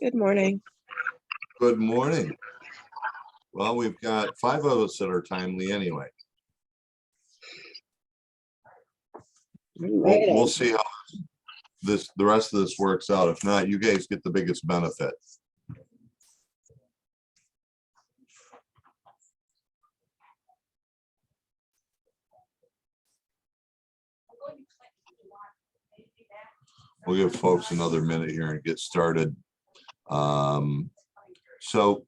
Good morning. Good morning. Well, we've got 5 of us that are timely anyway. We'll see how the rest of this works out. If not, you guys get the biggest benefit. We'll give folks another minute here and get started. So,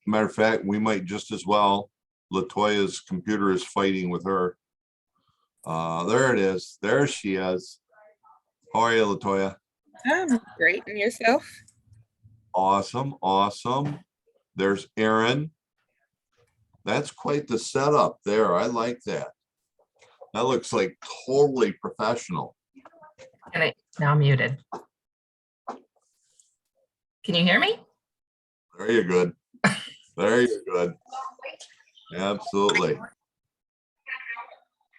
matter of fact, we might just as well. Latoya's computer is fighting with her. There it is. There she is. How are you, Latoya? I'm great. And yourself? Awesome. Awesome. There's Aaron. That's quite the setup there. I like that. That looks like totally professional. And it's now muted. Can you hear me? There you're good. There you're good. Absolutely.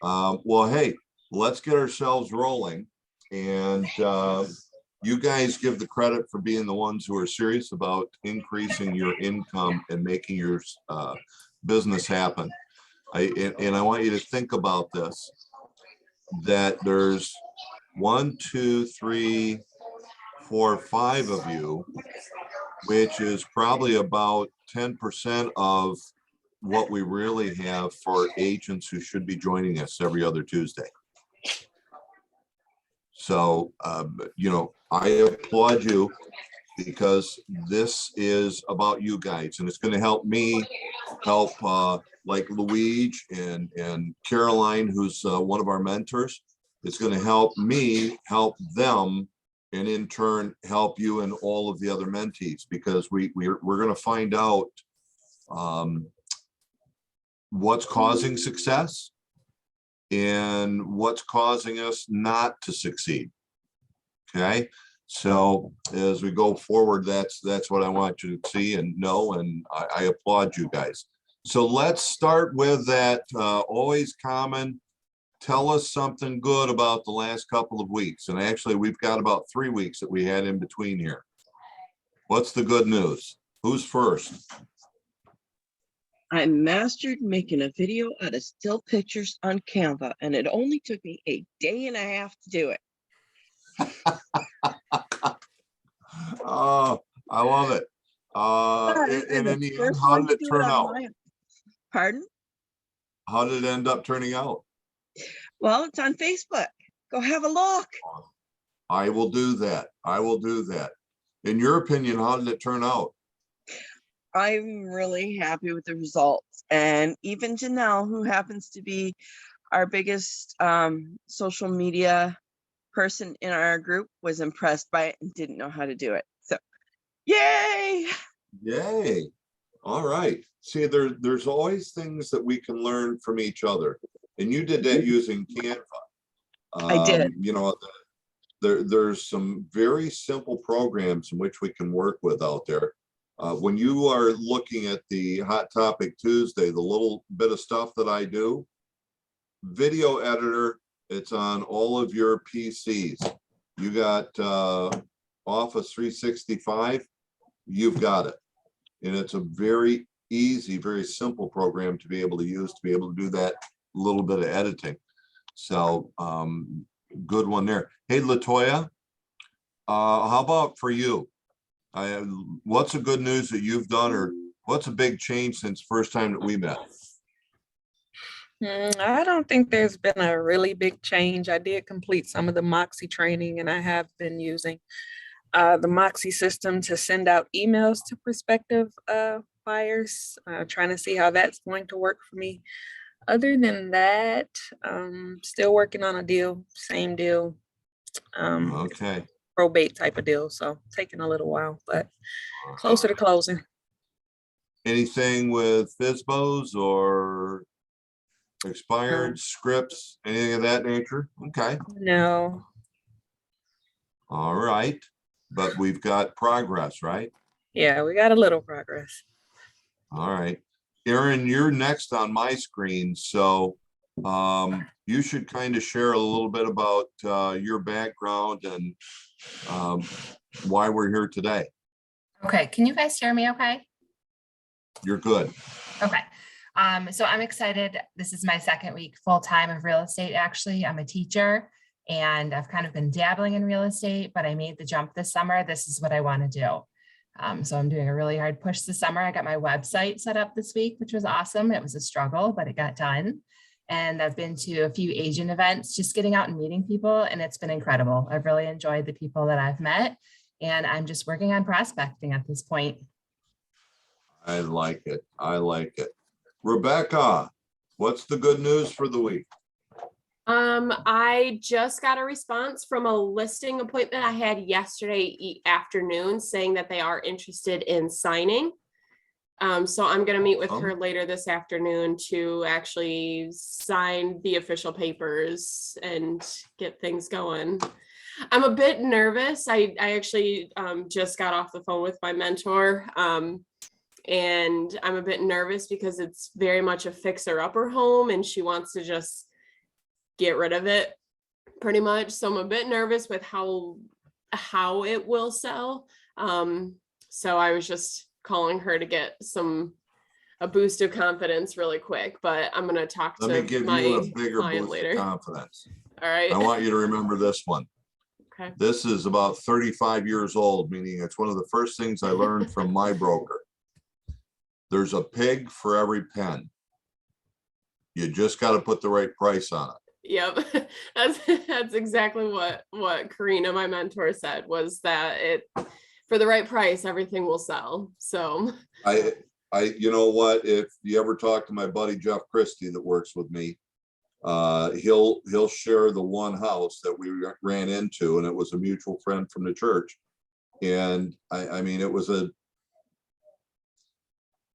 Well, hey, let's get ourselves rolling. And you guys give the credit for being the ones who are serious about increasing your income and making your business happen. And I want you to think about this, that there's 1, 2, 3, 4, 5 of you, which is probably about 10% of what we really have for agents who should be joining us every other Tuesday. So, I applaud you because this is about you guys, and it's going to help me help like Luigi and Caroline, who's one of our mentors. It's going to help me help them, and in turn help you and all of the other mentees, because we're going to find out what's causing success and what's causing us not to succeed. Okay, so as we go forward, that's what I want you to see and know, and I applaud you guys. So let's start with that always common. Tell us something good about the last couple of weeks. And actually, we've got about 3 weeks that we had in between here. What's the good news? Who's first? I mastered making a video out of still pictures on Canva, and it only took me a day and a half to do it. Oh, I love it. And in the end, how did it turn out? Pardon? How did it end up turning out? Well, it's on Facebook. Go have a look. I will do that. I will do that. In your opinion, how did it turn out? I'm really happy with the results. And even Janelle, who happens to be our biggest social media person in our group, was impressed by it and didn't know how to do it. So, yay! Yay. All right. See, there's always things that we can learn from each other. And you did that using Canva. I did. There's some very simple programs in which we can work with out there. When you are looking at the Hot Topic Tuesday, the little bit of stuff that I do, video editor, it's on all of your PCs. You got Office 365, you've got it. And it's a very easy, very simple program to be able to use, to be able to do that little bit of editing. So good one there. Hey, Latoya, how about for you? What's the good news that you've done, or what's a big change since first time that we met? I don't think there's been a really big change. I did complete some of the Moxie training, and I have been using the Moxie system to send out emails to prospective buyers, trying to see how that's going to work for me. Other than that, still working on a deal, same deal. Okay. Probate type of deal, so taking a little while, but closer to closing. Anything with FSBOs or expired scripts, anything of that nature? Okay. No. All right. But we've got progress, right? Yeah, we got a little progress. All right. Aaron, you're next on my screen, so you should kind of share a little bit about your background and why we're here today. Okay, can you guys hear me okay? You're good. Okay. So I'm excited. This is my second week full-time of real estate, actually. I'm a teacher and I've kind of been dabbling in real estate, but I made the jump this summer. This is what I want to do. So I'm doing a really hard push this summer. I got my website set up this week, which was awesome. It was a struggle, but it got done. And I've been to a few agent events, just getting out and meeting people, and it's been incredible. I've really enjoyed the people that I've met, and I'm just working on prospecting at this point. I like it. I like it. Rebecca, what's the good news for the week? I just got a response from a listing appointment I had yesterday afternoon saying that they are interested in signing. So I'm going to meet with her later this afternoon to actually sign the official papers and get things going. I'm a bit nervous. I actually just got off the phone with my mentor. And I'm a bit nervous because it's very much a fixer-upper home and she wants to just get rid of it pretty much. So I'm a bit nervous with how it will sell. So I was just calling her to get a boost of confidence really quick, but I'm going to talk to Let me give my you a bigger client boost later. of confidence. All right. I want you to remember this one. Okay. This is about 35 years old, meaning it's one of the first things I learned from my broker. There's a pig for every pen. You just got to put the right price on it. Yep. That's exactly what Karina, my mentor, said, was that for the right price, everything will sell. So you know what, if you ever talk to my buddy Jeff Christie that works with me, he'll share the one house that we ran into, and it was a mutual friend from the church. And I mean, it wasn't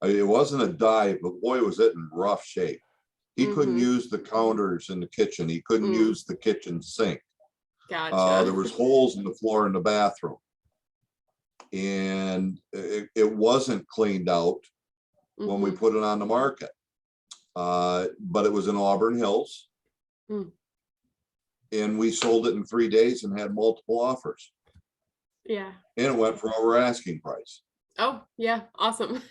a dive, but boy, was it in rough shape. He couldn't use the counters in the kitchen. He couldn't use the kitchen sink. Gotcha. There was holes in the floor in the bathroom. And it wasn't cleaned out when we put it on the market. But it was in Auburn Hills. And we sold it in 3 days and had multiple offers. Yeah. And it went for over asking price. Oh, yeah. Awesome.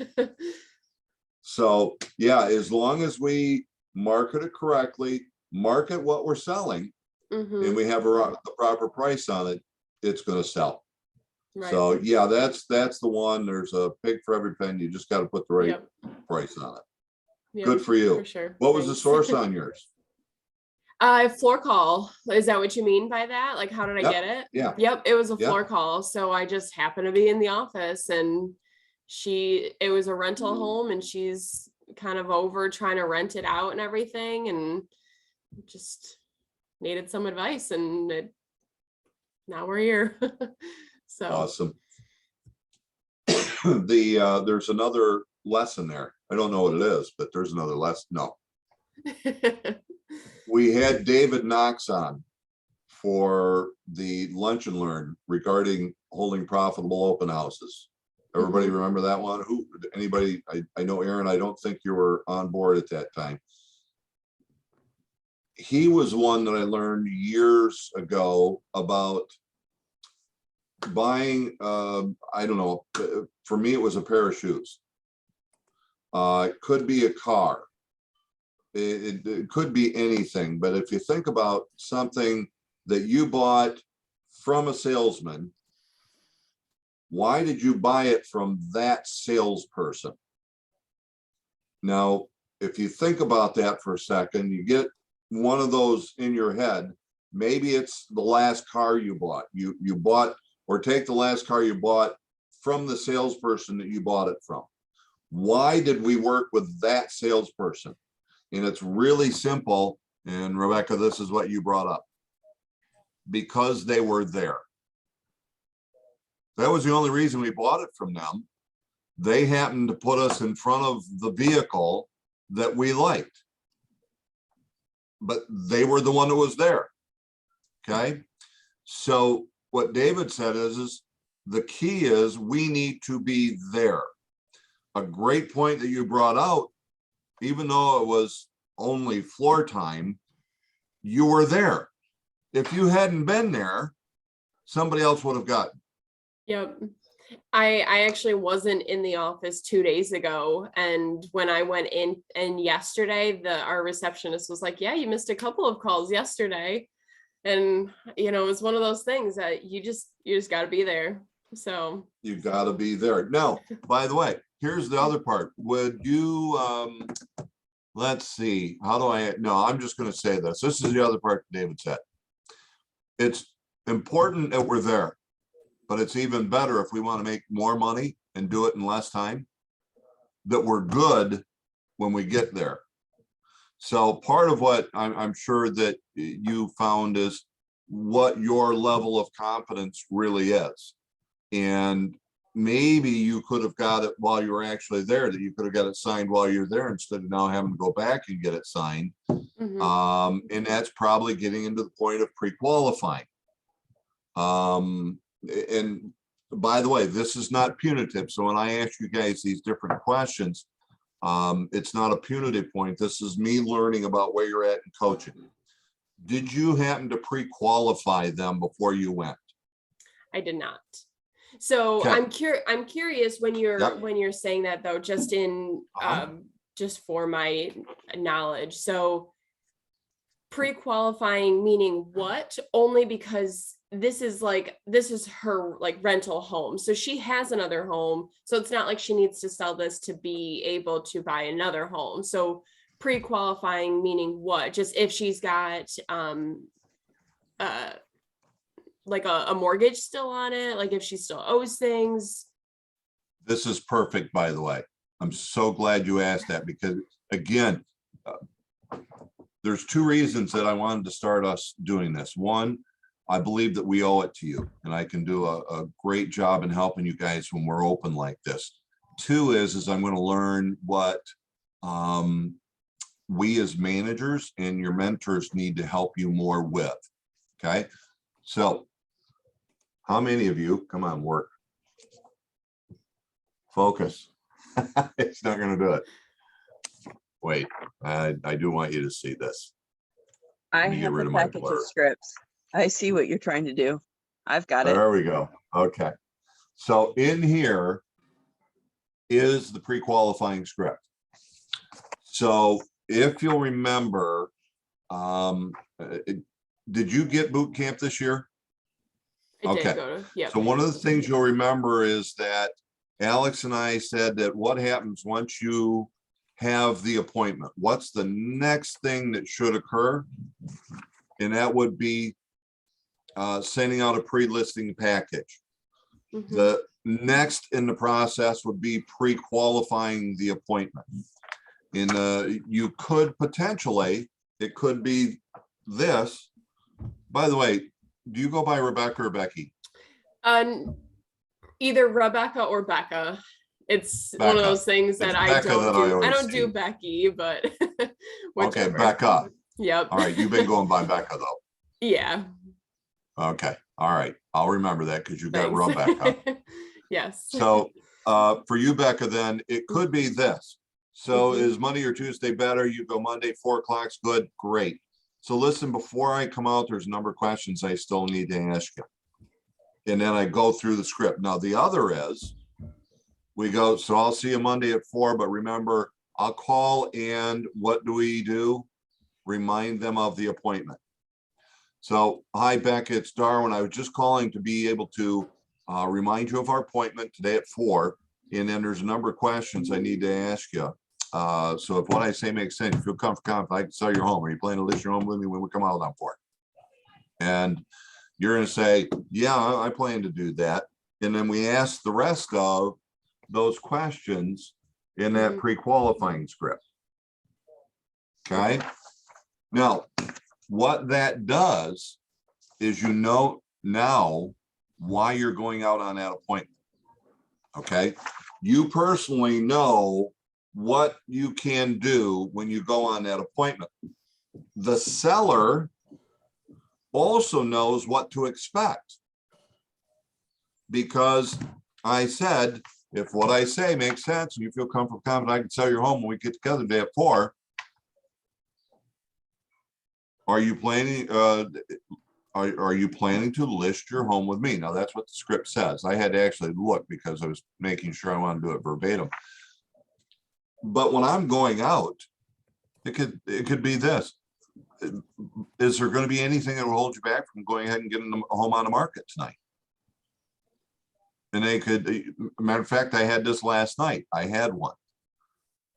So yeah, as long as we market it correctly, market what we're selling, and we have the proper price on it, it's going to sell. Right. So yeah, that's the one. There's a pig for every pen. You just got to put the right price on it. Yep, good for you. For sure. What was the source on yours? Floor call. Is that what you mean by that? Like, how did I get it? Yeah. Yep. It was a floor call. So I just happened to be in the office, and it was a rental home, and she's kind of over trying to rent it out and everything, and just needed some advice, and now we're here. So awesome. There's another lesson there. I don't know what it is, but there's another lesson. No. We had David Knox on for the Lunch and Learn regarding holding profitable open houses. Everybody remember that one? Anybody? I know, Aaron, I don't think you were on board at that time. He was one that I learned years ago about buying, I don't know, for me, it was a pair of shoes. It could be a car. It could be anything. But if you think about something that you bought from a salesman, why did you buy it from that salesperson? Now, if you think about that for a second, you get one of those in your head. Maybe it's the last car you bought. You bought, or take the last car you bought from the salesperson that you bought it from. Why did we work with that salesperson? And it's really simple. And Rebecca, this is what you brought up. Because they were there. That was the only reason we bought it from them. They happened to put us in front of the vehicle that we liked. But they were the one that was there. Okay. So what David said is the key is we need to be there. A great point that you brought out, even though it was only floor time, you were there. If you hadn't been there, somebody else would have gotten. Yep. I actually wasn't in the office 2 days ago, and when I went in and yesterday, our receptionist was like, "Yeah, you missed a couple of calls yesterday," and it was one of those things that you just got to be there. So You got to be there. Now, by the way, here's the other part. Would you, let's see, no, I'm just going to say this. This is the other part David said. It's important that we're there, but it's even better if we want to make more money and do it in less time, that we're good when we get there. So part of what I'm sure that you found is what your level of confidence really is. And maybe you could have got it while you were actually there, that you could have got it signed while you're there instead of now having to go back and get it signed. And that's probably getting into the point of pre-qualifying. And by the way, this is not punitive. So when I ask you guys these different questions, it's not a punitive point. This is me learning about where you're at in coaching. Did you happen to pre-qualify them before you went? I did not. So Okay. I'm curious when you're Yep. when you're saying that, though, just in just for my knowledge. So pre-qualifying meaning what? Only because this is her like rental home. So she has another home. So it's not like she needs to sell this to be able to buy another home. So pre-qualifying meaning what? Just if she's got like a mortgage still on it, like if she still owes things. This is perfect, by the way. I'm so glad you asked that, because again, there's two reasons that I wanted to start us doing this. One, I believe that we owe it to you, and I can do a great job in helping you guys when we're open like this. Two is I'm going to learn what we as managers and your mentors need to help you more with. Okay. So how many of you, come on, work, focus. It's not going to do it. Wait, I do want you to see this. I Let me get have rid a of my package blur. of scripts. I see what you're trying to do. I've got it. There we go. Okay. So in here is the pre-qualifying script. So if you'll remember, did you get boot camp this year? I Okay. did go to, yep. So one of the things you'll remember is that Alex and I said that what happens once you have the appointment, what's the next thing that should occur? And that would be sending out a pre-listing package. The next in the process would be pre-qualifying the appointment. You could potentially, it could be this. By the way, do you go by Rebecca or Becky? Either Rebecca or Becca. It's Becca. one of those things that I don't do. I don't do Becky, but okay, Becca. Yep. All right, you've been going by Becca though. Yeah. Okay. All right. I'll remember that because you got Rebecca. Yes. So for you, Becca, then it could be this. So is Monday or Tuesday better? You go Monday, 4 o'clock's good. Great. So listen, before I come out, there's a number of questions I still need to ask you. And then I go through the script. Now, the other is we go, so I'll see you Monday at 4, but remember, I'll call and what do we do? Remind them of the appointment. So, hi, Becca, it's Darwin. I was just calling to be able to remind you of our appointment today at 4. And then there's a number of questions I need to ask you. So if what I say makes sense, you feel comfortable, I can sell your home. Are you planning to list your home with me when we come out on 4? And you're going to say, yeah, I plan to do that. And then we ask the rest of those questions in that pre-qualifying script. Okay. Now, what that does is you know now why you're going out on that appointment. Okay. You personally know what you can do when you go on that appointment. The seller also knows what to expect, because I said, if what I say makes sense and you feel comfortable, confident, I can sell your home when we get together today at 4. Are you planning are you planning to list your home with me? Now that's what the script says. I had to actually look because I was making sure I want to do it verbatim. But when I'm going out, it could be this. Is there going to be anything that will hold you back from going ahead and getting a home on the market tonight? And they could, matter of fact, I had this last night. I had one.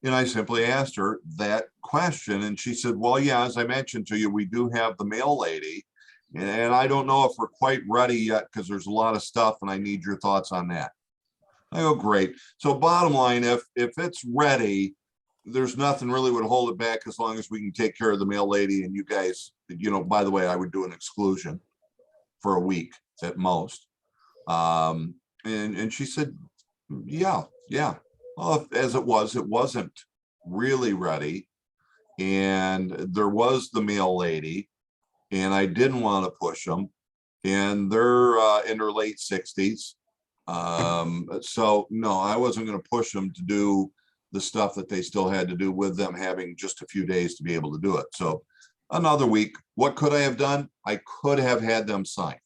And I simply asked her that question. And she said, well, yeah, as I mentioned to you, we do have the mail lady. And I don't know if we're quite ready yet because there's a lot of stuff and I need your thoughts on that. I go, great. So bottom line, if it's ready, there's nothing really would hold it back as long as we can take care of the mail lady and you guys, you know, by the way, I would do an exclusion for a week at most. And she said, yeah. Well, as it wasn't really ready. And there was the mail lady and I didn't want to push them. And they're in their late 60s. So no, I wasn't going to push them to do the stuff that they still had to do with them having just a few days to be able to do it. So another week, what could I have done? I could have had them sign.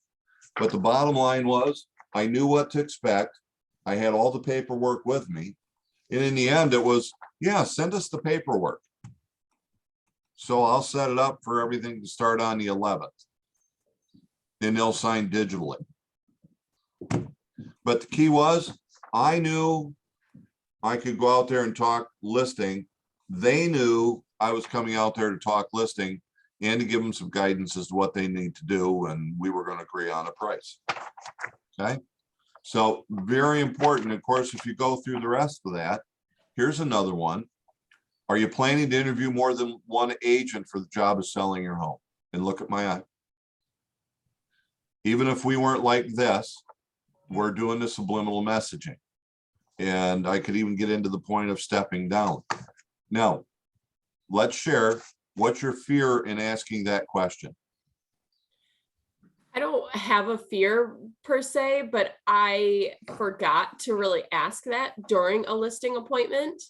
But the bottom line was I knew what to expect. I had all the paperwork with me. And in the end, it was, yeah, send us the paperwork. So I'll set it up for everything to start on the 11th. And they'll sign digitally. But the key was, I knew I could go out there and talk listing. They knew I was coming out there to talk listing and to give them some guidance as to what they need to do. And we were going to agree on a price. Okay. So very important. Of course, if you go through the rest of that, here's another one. Are you planning to interview more than one agent for the job of selling your home? And look at my eye. Even if we weren't like this, we're doing the subliminal messaging. And I could even get into the point of stepping down. Now, let's share what's your fear in asking that question. I don't have a fear per se, but I forgot to really ask that during a listing appointment.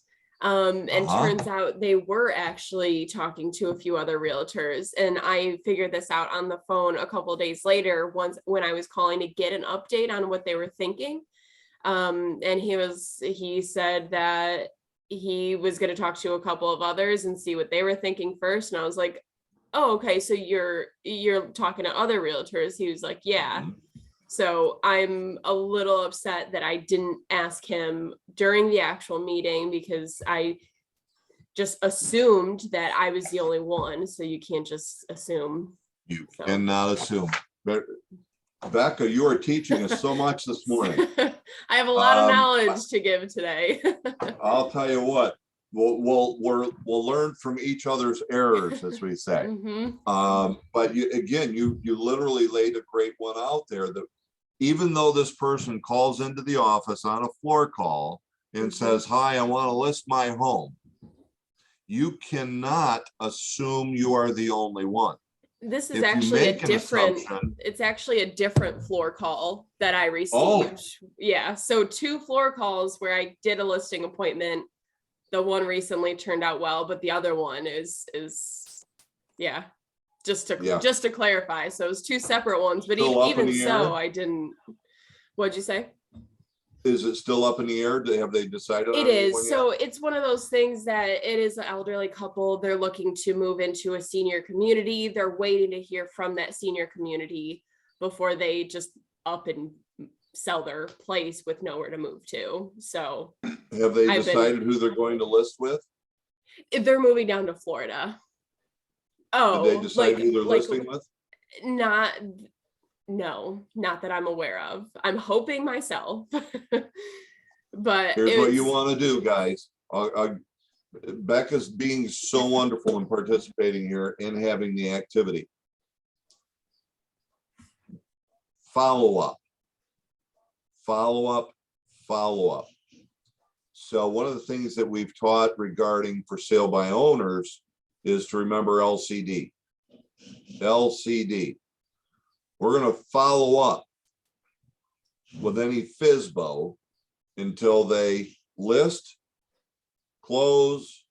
And turns out they were actually talking to a few other realtors. And I figured this out on the phone a couple of days later, when I was calling to get an update on what they were thinking. And he said that he was going to talk to a couple of others and see what they were thinking first. And I was like, oh, okay. So you're talking to other realtors. He was like, yeah. So I'm a little upset that I didn't ask him during the actual meeting because I just assumed that I was the only one. So you can't just assume. You cannot assume. But Becca, you are teaching us so much this morning. I have a lot of knowledge to give today. I'll tell you what, we'll learn from each other's errors, as we say. But you literally laid a great one out there that even though this person calls into the office on a floor call and says, hi, I want to list my home, you cannot assume you are the only one. This is actually it's actually a different floor call that I received. Oh. Yeah. So 2 floor calls where I did a listing appointment. The one recently turned out well, but the other one is yeah. Just to clarify. So it's 2 separate ones, but even so, I didn't. What'd you say? Is it still up in the air? Have they decided? It is. So it's one of those things that it is an elderly couple. They're looking to move into a senior community. They're waiting to hear from that senior community before they just up and sell their place with nowhere to move to. So have they decided who they're going to list with? They're moving down to Florida. Oh, did they decide who they're listing with? No, not that I'm aware of. I'm hoping myself. But here's what you want to do, guys. Becca's being so wonderful in participating here and having the activity. Follow up. So one of the things that we've taught regarding for sale by owners is to remember LCD. We're going to follow up with any FSBO until they list, close,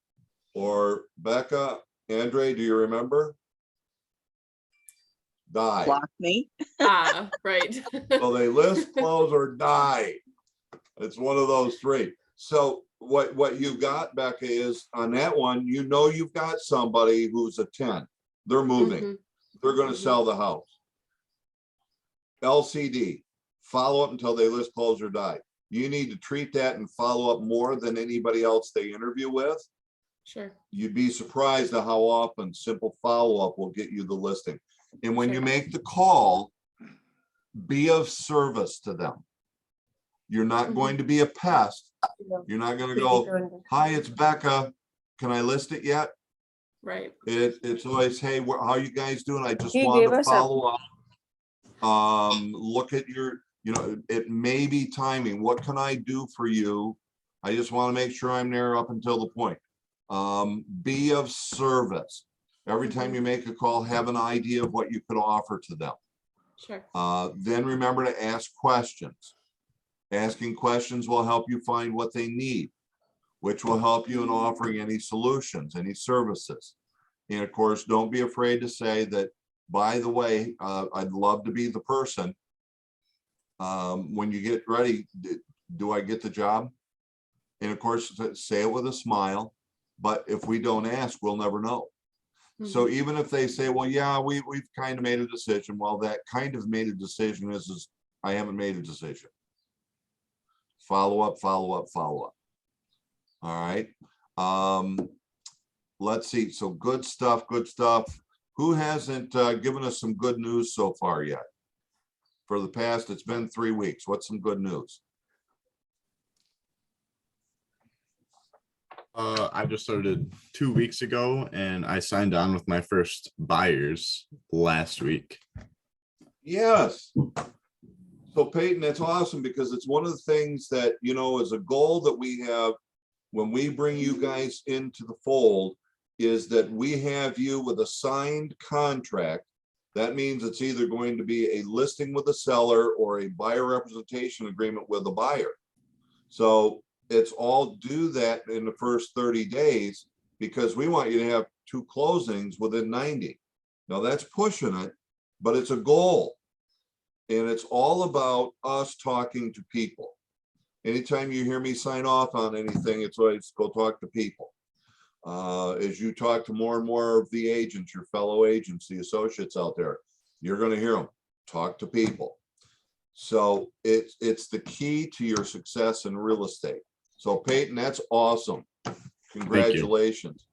or Becca, Andre, do you remember? die. Block me. Right. So they list, close, or die. It's one of those three. So what you've got, Becca, is on that one, you know you've got somebody who's a 10. They're moving. Mhm. They're going to sell the house. LCD, follow up until they list, close, or die. You need to treat that and follow up more than anybody else they interview with. Sure. You'd be surprised at how often simple follow-up will get you the listing. And when you Sure. make the call, be of service to them. You're not Mhm. going to be a pest. You're not going to go, hi, it's Becca. Can I list it yet? Right. It's always, hey, how you guys doing? I just He wanted gave to us a- follow up. Look at your, it may be timing. What can I do for you? I just want to make sure I'm there up until the point. Be of service. Every time you make a call, have an idea of what you could offer to them. Sure. Then remember to ask questions. Asking questions will help you find what they need, which will help you in offering any solutions, any services. And of course, don't be afraid to say that, by the way, I'd love to be the person. When you get ready, do I get the job? And of course, say it with a smile. But if we don't ask, we'll never know. So even if they say, well, yeah, we've kind of made a decision. Well, that kind of made a decision is I haven't made a decision. Follow up, follow up, follow up. All right. Let's see. So good stuff, good stuff. Who hasn't given us some good news so far yet? For the past, it's been 3 weeks. What's some good news? I just started 2 weeks ago and I signed on with my first buyers last week. Yes. So Peyton, that's awesome because it's one of the things that, is a goal that we have when we bring you guys into the fold is that we have you with a signed contract. That means it's either going to be a listing with a seller or a buyer representation agreement with a buyer. So it's all do that in the first 30 days because we want you to have 2 closings within 90. Now that's pushing it, but it's a goal. And it's all about us talking to people. Anytime you hear me sign off on anything, it's always go talk to people. As you talk to more and more of the agents, your fellow agents, the associates out there, you're going to hear them talk to people. So it's the key to your success in real estate. So Peyton, that's awesome. Congratulations.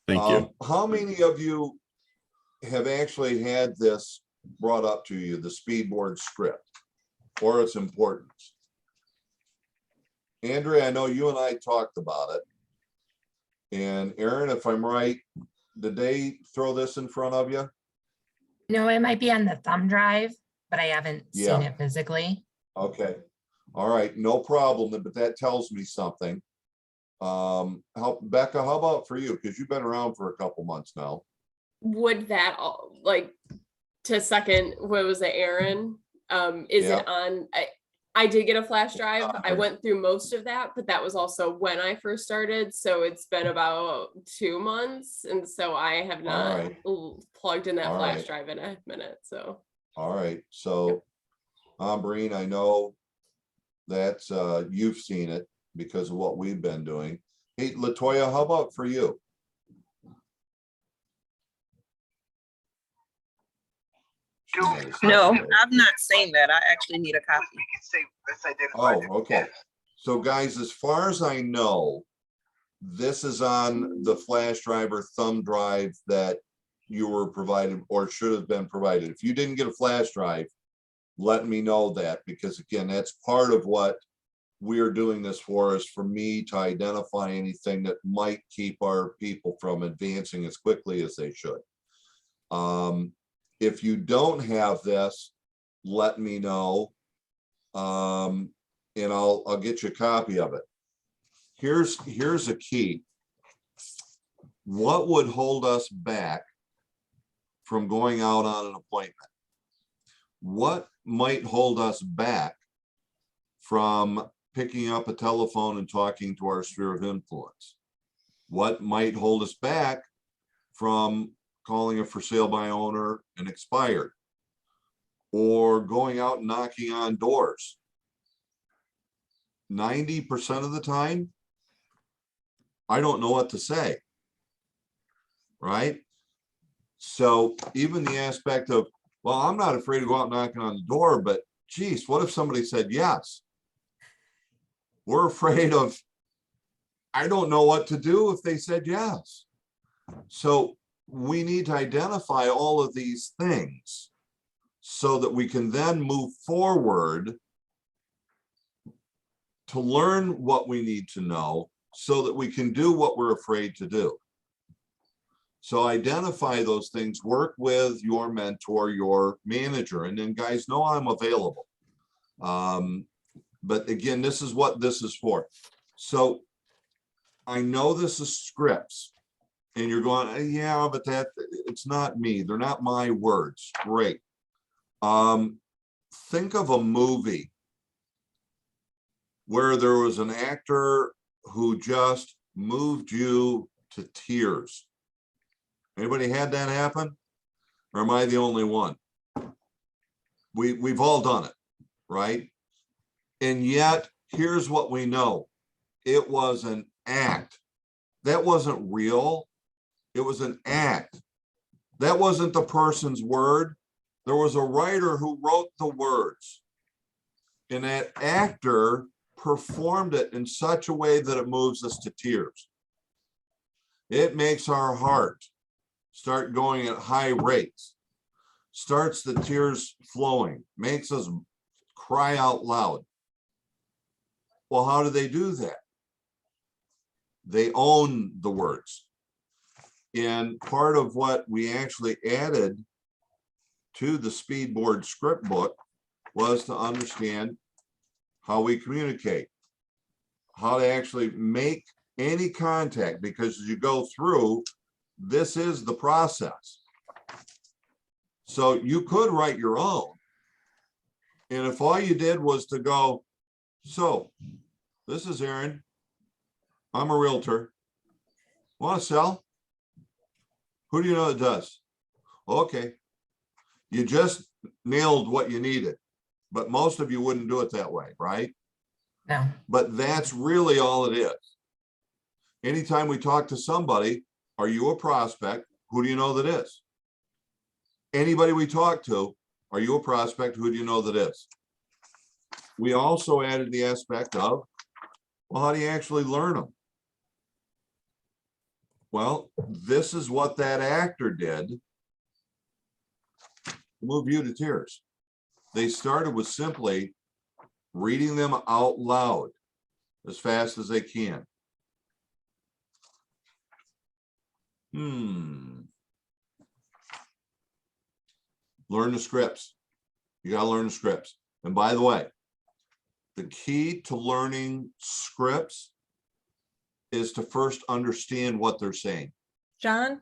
Thank you. How many of you have actually had this brought up to you, the speedboard script or its importance? Andrea, I know you and I talked about it. And Aaron, if I'm right, did they throw this in front of you? No, it might be on the thumb drive, but I haven't seen it physically. Okay. All right. No problem. But that tells me something. Becca, how about for you? Because you've been around for a couple months now. Would that to second, what was it, Aaron? Is it on? I did get a flash drive. I went through most of that, but that was also when I first started. So it's been about 2 months. And so I have not plugged in that flash drive in a minute. So. All right. So, Breen, I know that's you've seen it because of what we've been doing. Hey, Latoya, how about for you? No, I've not seen that. I actually need a copy. Oh, okay. So guys, as far as I know, this is on the flash drive or thumb drive that you were provided or should have been provided. If you didn't get a flash drive, let me know that, because again, that's part of what we're doing this for, is for me to identify anything that might keep our people from advancing as quickly as they should. If you don't have this, let me know, and I'll get you a copy of it. Here's a key. What would hold us back from going out on an appointment? What might hold us back from picking up a telephone and talking to our sphere of influence? What might hold us back from calling a for sale by owner and expired? or going out and knocking on doors. 90% of the time, I don't know what to say, right? So even the aspect of, well, I'm not afraid to go out knocking on the door, but geez, what if somebody said yes? We're afraid of, I don't know what to do if they said yes. So we need to identify all of these things so that we can then move forward to learn what we need to know so that we can do what we're afraid to do. So identify those things, work with your mentor, your manager, and then guys know I'm available. But again, this is what this is for. So I know this is scripts and you're going, yeah, but it's not me. They're not my words. Great. Think of a movie where there was an actor who just moved you to tears. Anybody had that happen? Or am I the only one? We've all done it, right? And yet, here's what we know. It was an act. That wasn't real. It was an act. That wasn't the person's word. There was a writer who wrote the words. And that actor performed it in such a way that it moves us to tears. It makes our heart start going at high rates, starts the tears flowing, makes us cry out loud. Well, how do they do that? They own the words. And part of what we actually added to the Speedboard script book was to understand how we communicate, how to actually make any contact, because as you go through, this is the process. So you could write your own. And if all you did was to go, so this is Aaron. I'm a realtor. Want to sell? Who do you know that does? Okay. You just nailed what you needed, but most of you wouldn't do it that way, right? No. But that's really all it is. Anytime we talk to somebody, are you a prospect? Who do you know that is? Anybody we talk to, are you a prospect? Who do you know that is? We also added the aspect of, well, how do you actually learn them? Well, this is what that actor did to move you to tears. They started with simply reading them out loud as fast as they can. Learn the scripts. You got to learn the scripts. And by the way, the key to learning scripts is to first understand what they're saying. John?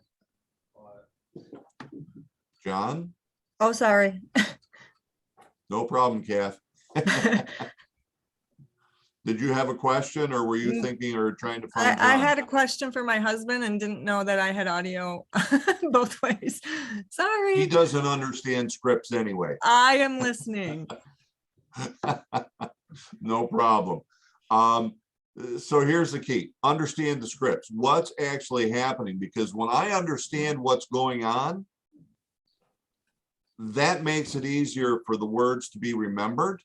John? Oh, sorry. No problem, Kath. Did you have a question, or were you thinking or trying to find John? I had a question for my husband and didn't know that I had audio both ways. Sorry. He doesn't understand scripts anyway. I am listening. No problem. So here's the key. Understand the scripts. What's actually happening? Because when I understand what's going on, that makes it easier for the words to be remembered.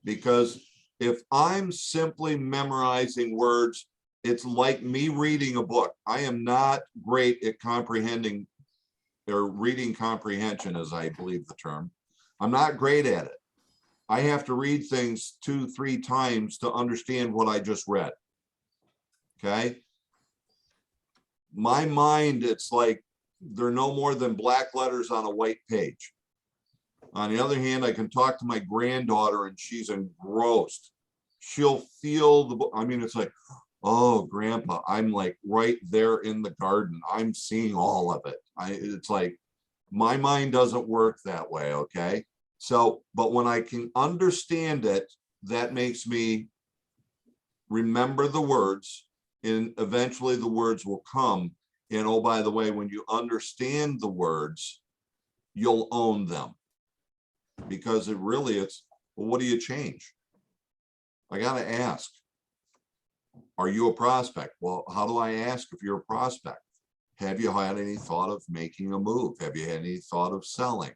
Because if I'm simply memorizing words, it's like me reading a book. I am not great at comprehending or reading comprehension, as I believe the term. I'm not great at it. I have to read things 2-3 times to understand what I just read. Okay. My mind, it's like they're no more than black letters on a white page. On the other hand, I can talk to my granddaughter and she's engrossed. She'll feel the book. I mean, it's like, oh, grandpa, I'm like right there in the garden. I'm seeing all of it. It's like, my mind doesn't work that way. Okay. So, but when I can understand it, that makes me remember the words, and eventually the words will come. And oh, by the way, when you understand the words, you'll own them. because it's, well, what do you change? I got to ask, are you a prospect? Well, how do I ask if you're a prospect? Have you had any thought of making a move? Have you had any thought of selling?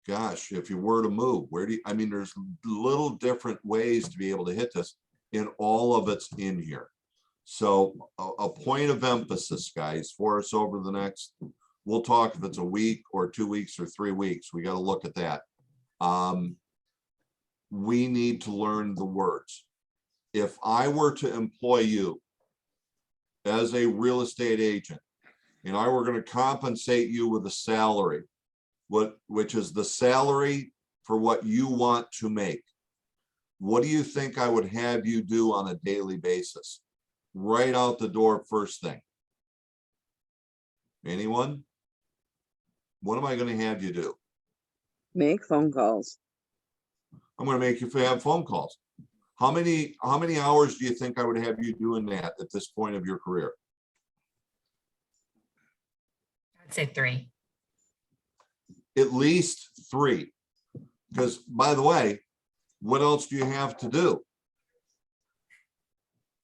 Gosh, if you were to move, where do you, I mean, there's little different ways to be able to hit this, and all of it's in here. So a point of emphasis, guys, for us over the next, we'll talk if it's a week or 2 weeks or 3 weeks, we got to look at that. We need to learn the words. If I were to employ you as a real estate agent, and I were going to compensate you with a salary, which is the salary for what you want to make, what do you think I would have you do on a daily basis? Right out the door, first thing. Anyone? What am I going to have you do? Make phone calls. I'm going to make you have phone calls. How many hours do you think I would have you doing that at this point of your career? I'd say 3. At least 3. Because, by the way, what else do you have to do?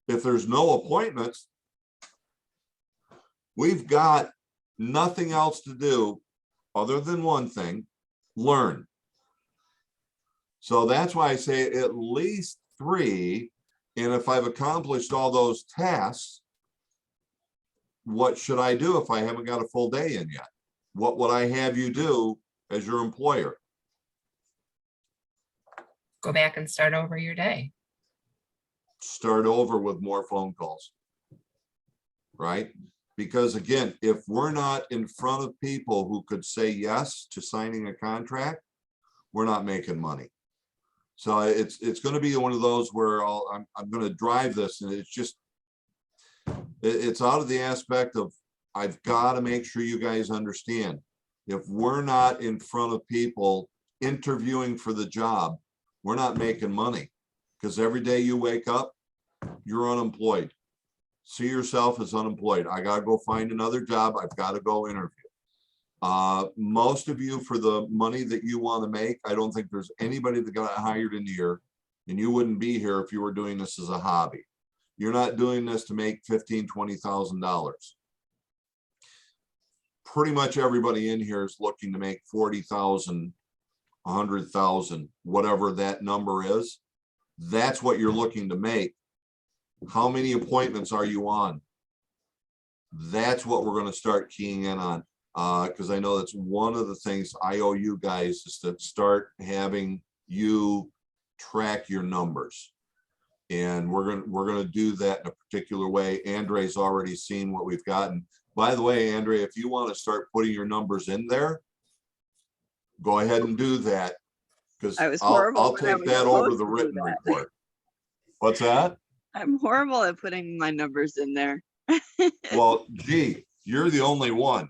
If there's no appointments, we've got nothing else to do other than one thing: learn. So that's why I say at least 3. And if I've accomplished all those tasks, what should I do if I haven't got a full day in yet? What would I have you do as your employer? Go back and start over your day. Start over with more phone calls, right? Because again, if we're not in front of people who could say yes to signing a contract, we're not making money. So it's going to be one of those where I'm going to drive this, and it's just, it's out of the aspect of, I've got to make sure you guys understand, if we're not in front of people interviewing for the job, we're not making money, because every day you wake up, you're unemployed. See yourself as unemployed. I got to go find another job. I've got to go interview. Most of you, for the money that you want to make, I don't think there's anybody that got hired in here, and you wouldn't be here if you were doing this as a hobby. You're not doing this to make $15,000, $20,000. Pretty much everybody in here is looking to make 40,000, 100,000, whatever that number is. That's what you're looking to make. How many appointments are you on? That's what we're going to start keying in on. Because I know that's one of the things I owe you guys, is to start having you track your numbers. And we're gonna do that in a particular way. Andre's already seen what we've gotten. By the way, Andre, if you want to start putting your numbers in there, go ahead and do that, because I'll take that over the written report. What's that? I'm horrible at putting my numbers in there. Well, gee, you're the only one.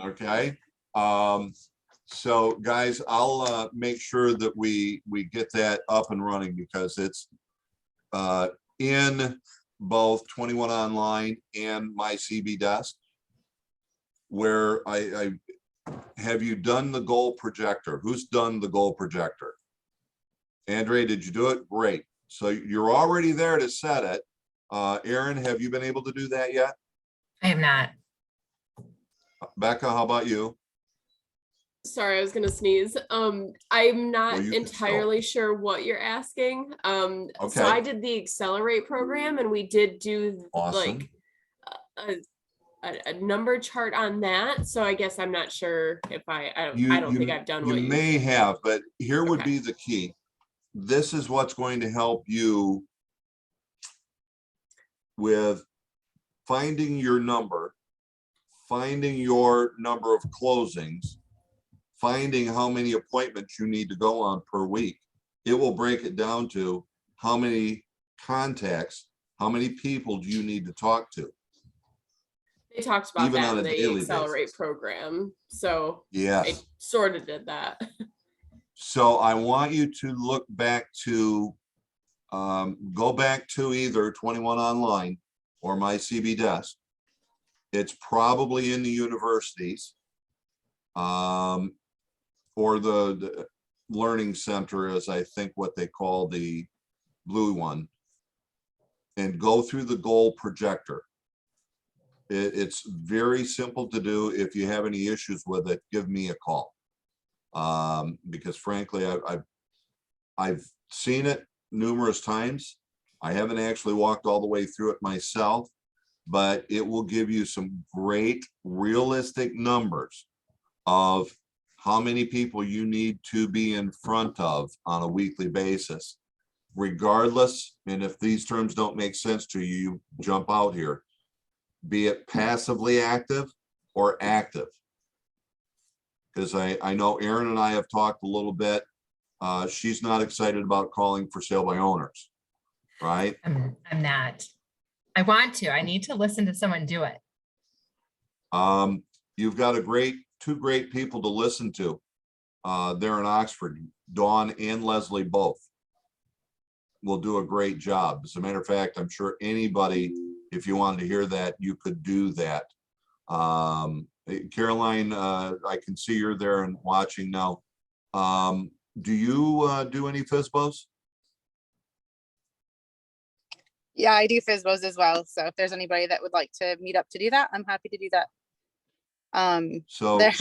Okay. So guys, I'll make sure that we get that up and running, because it's in both 21 Online and my CB Desk, where I have you done the goal projector? Who's done the goal projector? Andre, did you do it? Great. So you're already there to set it. Aaron, have you been able to do that yet? I have not. Becca, how about you? Sorry, I was gonna sneeze. I'm not entirely sure what you're asking. Okay. So I did the Accelerate program, and we did do Awesome. like a number chart on that. So I guess I'm not sure if I don't think I've done what you may have, but here would be the key. This is what's going to help you with finding your number, finding your number of closings, finding how many appointments you need to go on per week. It will break it down to how many contacts, how many people do you need to talk to. They talked about even that on in a the daily Accelerate basis. program. So I Yes. sort of did that. So I want you to look back to, go back to either 21 Online or my CB Desk. It's probably in the universities. or the learning center is, I think, what they call the blue one, and go through the goal projector. It's very simple to do. If you have any issues with it, give me a call. Because frankly, I've seen it numerous times. I haven't actually walked all the way through it myself, but it will give you some great realistic numbers of how many people you need to be in front of on a weekly basis, regardless. And if these terms don't make sense to you, you jump out here, be it passively active or active. Because I know Erin and I have talked a little bit. She's not excited about calling for sale by owners, right? I'm not. I want to. I need to listen to someone do it. You've got two great people to listen to there in Oxford. Dawn and Leslie both will do a great job. As a matter of fact, I'm sure anybody, if you wanted to hear that, you could do that. Caroline, I can see you're there and watching now. Do you do any FSBOs? Yeah, I do FSBOs as well. So if there's anybody that would like to meet up to do that, I'm happy to do that. So there,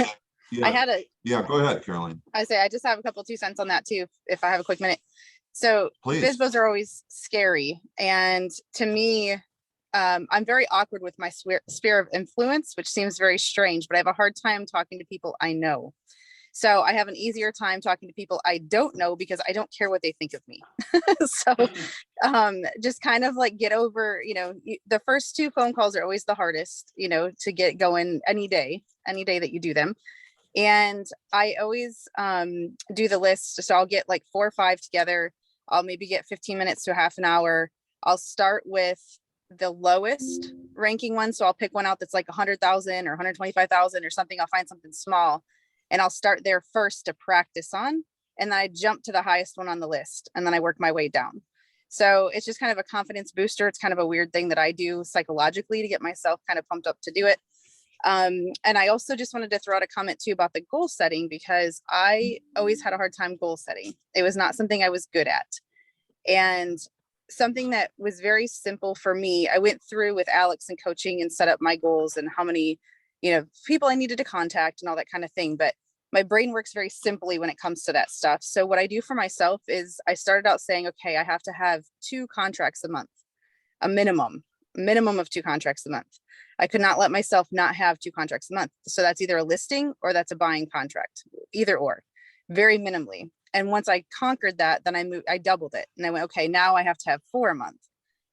yeah, I had a, yeah, go ahead, Caroline. I just have a couple 2 cents on that too, if I have a quick minute. So Please. FSBOs are always scary. And to me, I'm very awkward with my sphere of influence, which seems very strange, but I have a hard time talking to people I know. So I have an easier time talking to people I don't know because I don't care what they think of me. So just kind of like get over, the first 2 phone calls are always the hardest, to get going any day that you do them. And I always do the list. So I'll get like 4 or 5 together. I'll maybe get 15 minutes to a half an hour. I'll start with the lowest ranking one. So I'll pick one out that's like 100,000 or 125,000 or something. I'll find something small and I'll start there first to practice on. And then I jump to the highest one on the list and then I work my way down. So it's just kind of a confidence booster. It's kind of a weird thing that I do psychologically to get myself kind of pumped up to do it. And I also just wanted to throw out a comment too about the goal setting, because I always had a hard time goal setting. It was not something I was good at. And something that was very simple for me, I went through with Alex and coaching and set up my goals and how many, people I needed to contact and all that kind of thing. But my brain works very simply when it comes to that stuff. So what I do for myself is I started out saying, okay, I have to have 2 contracts a month, a minimum of 2 contracts a month. I could not let myself not have 2 contracts a month. So that's either a listing or that's a buying contract, either or, very minimally. And once I conquered that, then I doubled it. And I went, okay, now I have to have 4 a month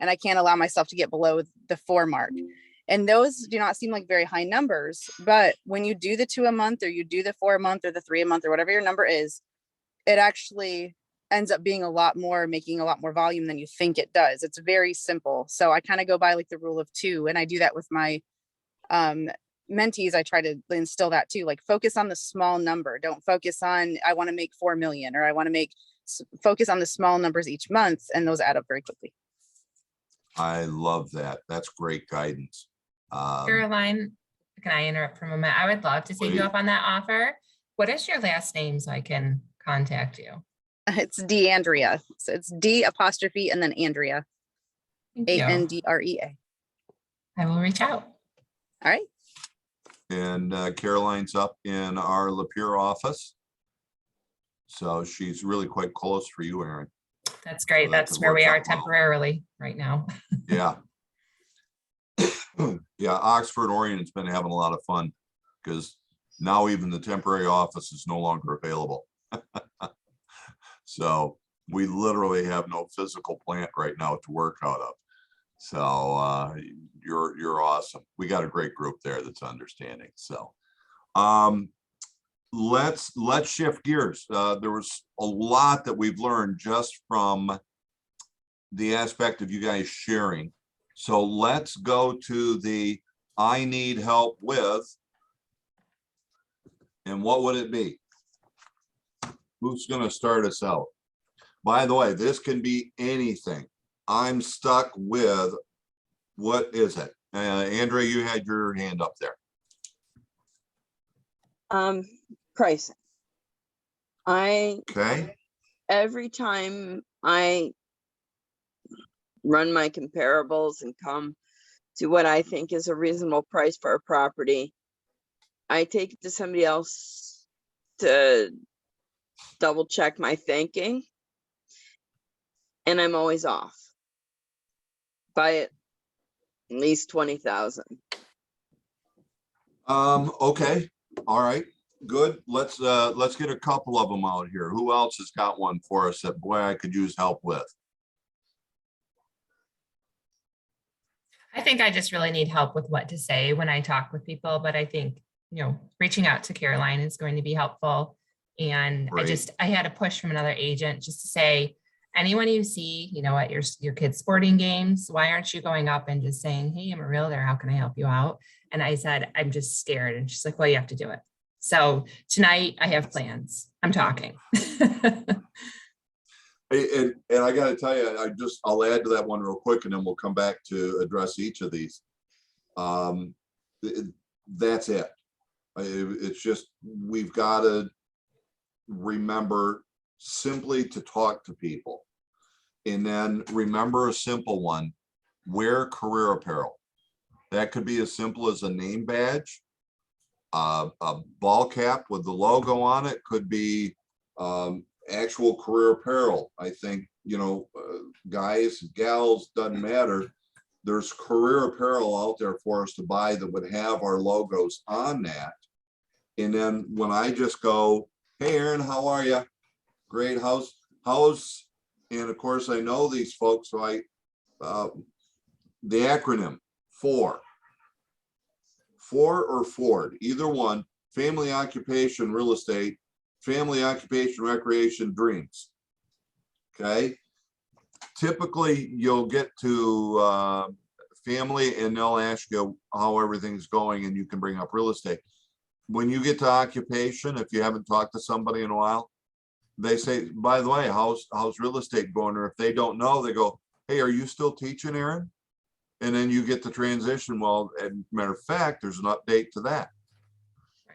and I can't allow myself to get below the 4 mark. And those do not seem like very high numbers, but when you do the 2 a month or you do the 4 a month or the 3 a month or whatever your number is, it actually ends up being a lot more, making a lot more volume than you think it does. It's very simple. So I kind of go by like the rule of 2, and I do that with my mentees. I try to instill that too, like focus on the small number. Don't focus on, I want to make 4 million, or I want to focus on the small numbers each month, and those add up very quickly. I love that. That's great guidance. Caroline, can I interrupt for a moment? I would love to take you up on that offer. What is your last name so I can contact you? It's DeAndrea. So it's D' and then Andrea. Thank you. Andrea. I will reach out. All right. And Caroline's up in our Lapeer office. So she's really quite close for you, Erin. That's great. So that That's could where we work are out well. temporarily right now. Yeah. Yeah, Oxford Orion's been having a lot of fun because now even the temporary office is no longer available. So we literally have no physical plant right now to work out of. So you're awesome. We got a great group there that's understanding. So let's shift gears. There was a lot that we've learned just from the aspect of you guys sharing. So let's go to the I need help with, and what would it be? Who's going to start us out? By the way, this can be anything. I'm stuck with, what is it? Andrea, you had your hand up there. Pricing. Okay, Every time I run my comparables and come to what I think is a reasonable price for a property, I take it to somebody else to double check my thinking, and I'm always off by at least 20,000. okay, all right, good. Let's get a couple of them out here. Who else has got one for us that, boy, I could use help with? I think I just really need help with what to say when I talk with people, but I think, reaching out to Caroline is going to be helpful. And Right. I had a push from another agent just to say, anyone you see, at your kids' sporting games, why aren't you going up and just saying, hey, I'm a realtor, how can I help you out? And I said, I'm just scared. And she's like, well, you have to do it. So tonight I have plans. I'm talking. And I gotta tell you, I'll add to that one real quick, and then we'll come back to address each of these. That's it. It's just, we've got to remember simply to talk to people. And then remember a simple one: wear career apparel. That could be as simple as a name badge, a ball cap with the logo on it, could be actual career apparel. I think, guys, gals, doesn't matter. There's career apparel out there for us to buy that would have our logos on that. And then when I just go, hey, Aaron, how are you? Great. How's, and of course I know these folks, so the acronym FOR or Ford, either one: family, occupation, real estate, family, occupation, recreation, dreams. Okay. Typically you'll get to family and they'll ask you how everything's going, and you can bring up real estate. When you get to occupation, if you haven't talked to somebody in a while, they say, by the way, how's real estate going? Or if they don't know, they go, hey, are you still teaching, Aaron? And then you get the transition. Well, as a matter of fact, there's an update to that,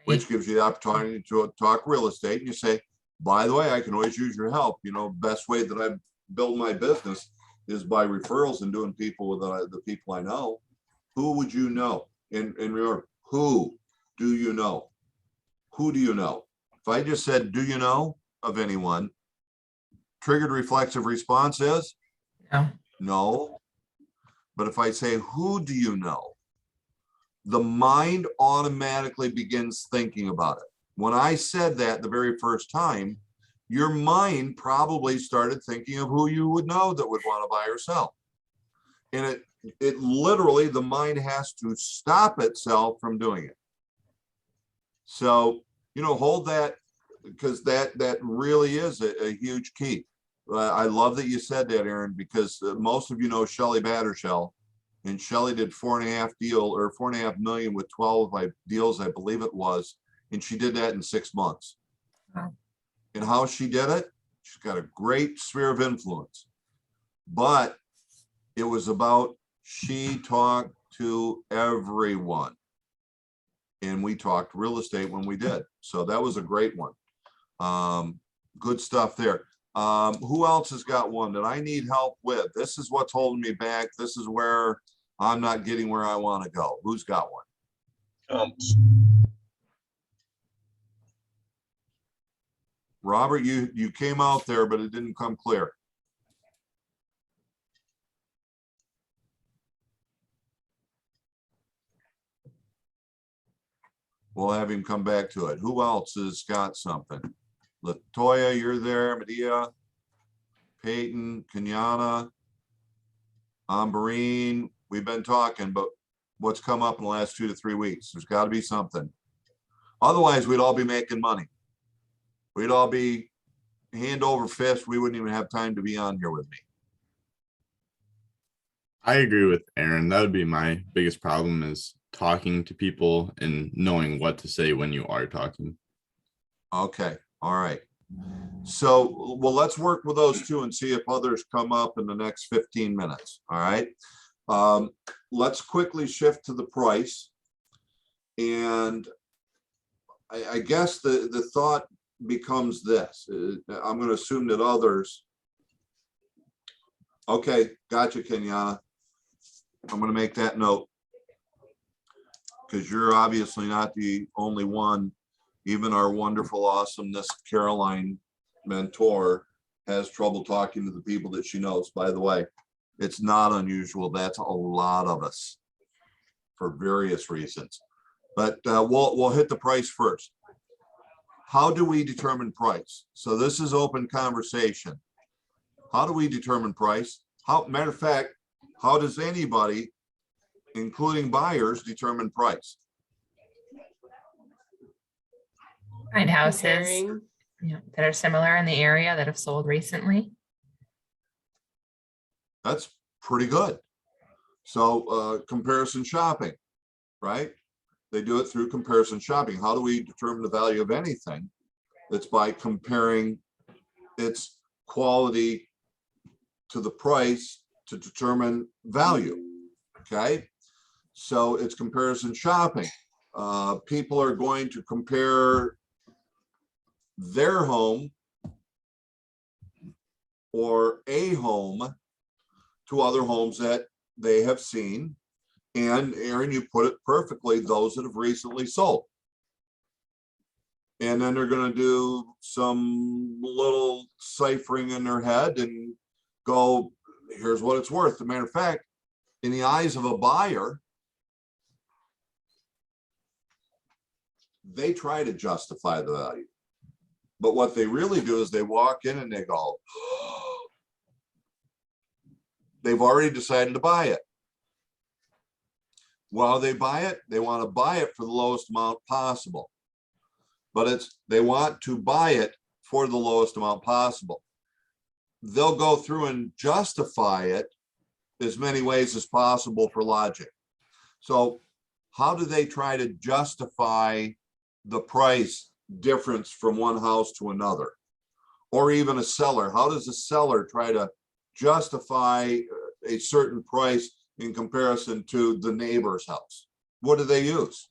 which gives you the opportunity to talk real estate. And you say, by the way, I can always use your help. Best way that I build my business is by referrals and doing people with the people I know. Who would you know? And remember, who do you know? Who do you know? If I just said, do you know of anyone? Triggered reflexive response is No. no. But if I say, who do you know? The mind automatically begins thinking about it. When I said that the very first time, your mind probably started thinking of who you would know that would want to buy or sell. And it literally, the mind has to stop itself from doing it. So, hold that, because that really is a huge key. I love that you said that, Aaron, because most of you know Shelley Battershell, and Shelley did 4.5 million with 12 deals, I believe it was, and she did that in 6 months. Wow. And how she did it, she's got a great sphere of influence, but it was about, she talked to everyone, and we talked real estate when we did. So that was a great one. Good stuff there. Who else has got one that I need help with? This is what's holding me back. This is where I'm not getting where I want to go. Who's got one? Robert, you came out there, but it didn't come clear. We'll have him come back to it. Who else has got something? Latoya, you're there. Medea, Peyton, Kenyana, Amberine. We've been talking, but what's come up in the last 2 to 3 weeks? There's got to be something. Otherwise, we'd all be making money. We'd all be hand over fist. We wouldn't even have time to be on here with me. I agree with Aaron. That would be my biggest problem, is talking to people and knowing what to say when you are talking. Okay. All right. So, well, let's work with those two and see if others come up in the next 15 minutes. All right. Let's quickly shift to the price. And I guess the thought becomes this. I'm going to assume that others. Okay, gotcha, Kenyana. I'm going to make that note, because you're obviously not the only one. Even our wonderful awesomeness Caroline mentor has trouble talking to the people that she knows. By the way, it's not unusual. That's a lot of us for various reasons. But we'll hit the price first. How do we determine price? So this is open conversation. How do we determine price? Matter of fact, how does anybody, including buyers, determine price? Find houses Comparing. that are similar in the area that have sold recently. That's pretty good. So comparison shopping, right? They do it through comparison shopping. How do we determine the value of anything? It's by comparing its quality to the price to determine value. Okay, so it's comparison shopping. People are going to compare their home or a home to other homes that they have seen. And Aaron, you put it perfectly, those that have recently sold. And then they're going to do some little ciphering in their head and go, here's what it's worth. As a matter of fact, in the eyes of a buyer, they try to justify the value. But what they really do is they walk in and they go, they've already decided to buy it. While they buy it, they want to buy it for the lowest amount possible. But they want to buy it for the lowest amount possible. They'll go through and justify it as many ways as possible for logic. So how do they try to justify the price difference from one house to another? Or even a seller, how does a seller try to justify a certain price in comparison to the neighbor's house? What do they use?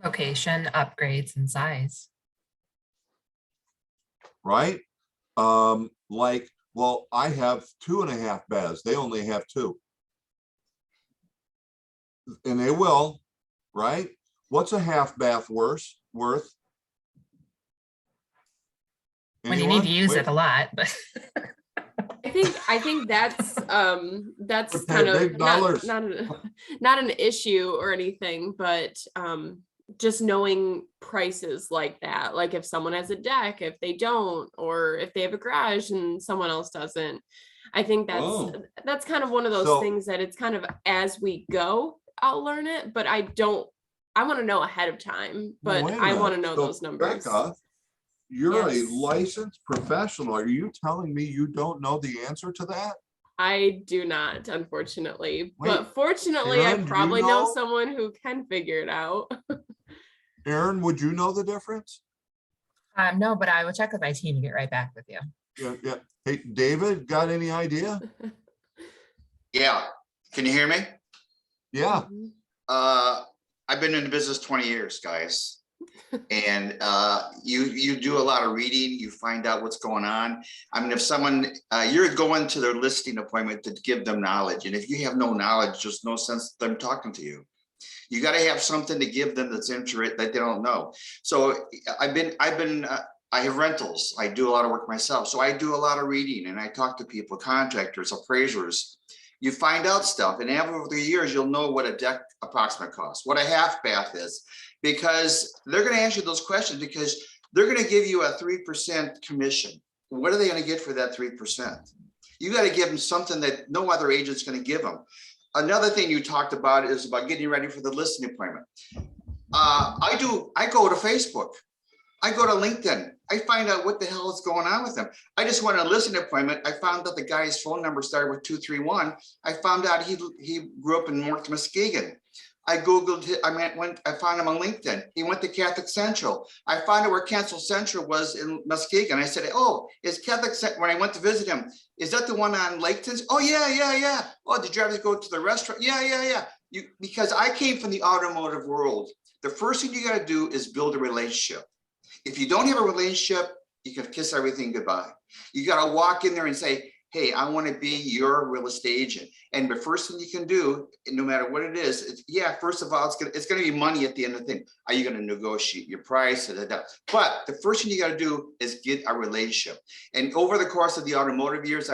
Location, upgrades, and size. Right? Like, well, I have 2.5 baths. They only have 2. And they will, right? What's a half bath worth? When you need to use it a lot, but I think that's We're paying kind of big dollars. not an issue or anything, but just knowing prices like that, like if someone has a deck, if they don't, or if they have a garage and someone else doesn't. I think that's kind of one of those things that it's kind of as we go, I'll learn it, but I want to know ahead of time, but I want to know those numbers. Becca, you're a licensed professional. Are you telling me you don't know the answer to that? I do not, unfortunately. Wait, but fortunately, Aaron, I probably you know know someone who can figure it out. Aaron, would you know the difference? no, but I will check with my team and get right back with you. Yeah. Hey, David, got any idea? Yeah. Can you hear me? Yeah. I've been in the business 20 years, guys. And you do a lot of reading, you find out what's going on. I mean, if someone, you're going to their listing appointment to give them knowledge. And if you have no knowledge, there's no sense them talking to you. You got to have something to give them that's interest that they don't know. So I have rentals. I do a lot of work myself. So I do a lot of reading and I talk to people, contractors, appraisers. You find out stuff, and over the years, you'll know what a deck approximate costs, what a half bath is, because they're going to ask you those questions because they're going to give you a 3% commission. What are they going to get for that 3%? You got to give them something that no other agent's going to give them. Another thing you talked about is about getting ready for the listing appointment. I go to Facebook. I go to LinkedIn. I find out what the hell is going on with them. I just went on a listing appointment. I found out the guy's phone number started with 231. I found out he grew up in North Muskegon. I Googled it. I found him on LinkedIn. He went to Catholic Central. I found out where Catholic Central was in Muskegon. I said, oh, is Catholic Central, when I went to visit him, is that the one on Laketon? Oh, yeah. Oh, did you ever go to the restaurant? Yeah. Because I came from the automotive world. the first thing you got to do is build a relationship. If you don't have a relationship, you can kiss everything goodbye. You got to walk in there and say, hey, I want to be your real estate agent. And the first thing you can do, no matter what it is, yeah, first of all, it's going to be money at the end of the thing. Are you going to negotiate your price? But the first thing you got to do is get a relationship. And over the course of the automotive years,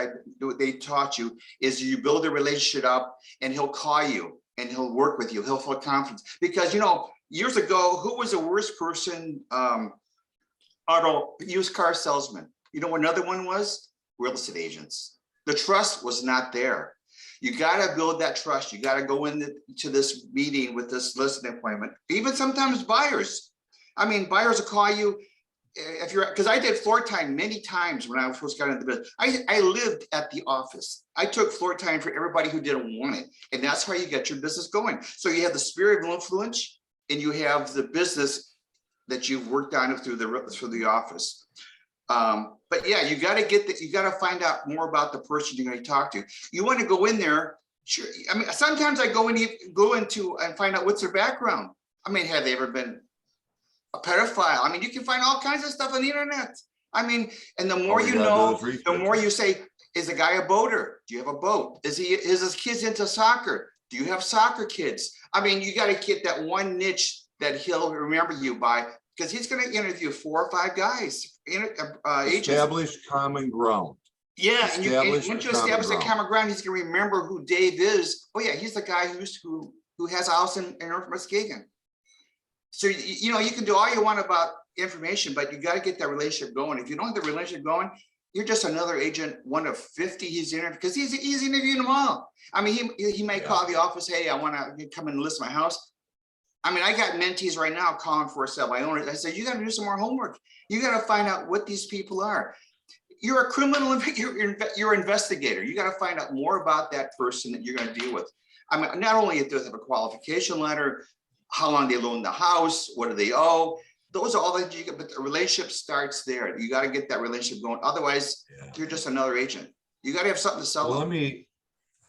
they taught you is you build a relationship up, and he'll call you and he'll work with you. He'll feel confidence. Because, you know, years ago, who was the worst person? Auto used car salesman. You know what another one was? Real estate agents. The trust was not there. You got to build that trust. You got to go into this meeting with this listing appointment. Even sometimes buyers. I mean, buyers will call you if you're, because I did floor time many times when I first got into the business. I lived at the office. I took floor time for everybody who didn't want it. And that's how you get your business going. So you have the spirit of influence and you have the business that you've worked on through the office. But yeah, you got to you got to find out more about the person you're going to talk to. You want to go in there. Sure. I mean, sometimes I go into and find out what's their background. I mean, have they ever been a pedophile? I mean, you can find all kinds of stuff on the internet. I mean, and the more you know, the more you say, is the guy a boater? Do you have a boat? Is his kids into soccer? Do you have soccer kids? I mean, you got to get that one niche that he'll remember you by, because he's going to interview 4 or 5 guys. Establish common ground. Yeah, and once you establish a common ground, he's going to remember who Dave is. Oh yeah, he's the guy who has a house in North Muskegon. So you know, you can do all you want about information, but you got to get that relationship going. If you don't have the relationship going, you're just another agent, one of 50 he's interviewing, because he's interviewing them all. I mean, he might call the office, hey, I want to come and list my house. I mean, I got mentees right now calling for a sale by owners. I said, you got to do some more homework. You got to find out what these people are. You're a criminal, you're an investigator. You got to find out more about that person that you're going to deal with. I mean, not only if they have a qualification letter, how long they loan the house, what do they owe? Those are all that you get, but the relationship starts there. You got to get that relationship going. Otherwise, you're just another agent. You got to have something to sell. Well,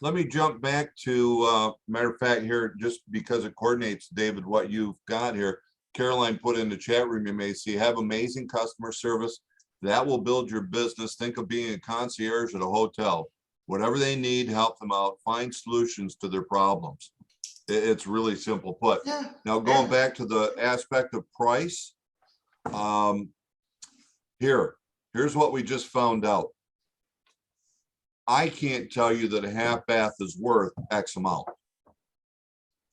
let me jump back to matter of fact here, just because it coordinates, David, what you've got here. Caroline put in the chat room, you may see, have amazing customer service that will build your business. Think of being a concierge at a hotel. Whatever they need, help them out, find solutions to their problems. It's really simple put. Yeah. Now going back to the aspect of price, here's what we just found out. I can't tell you that a half bath is worth X amount.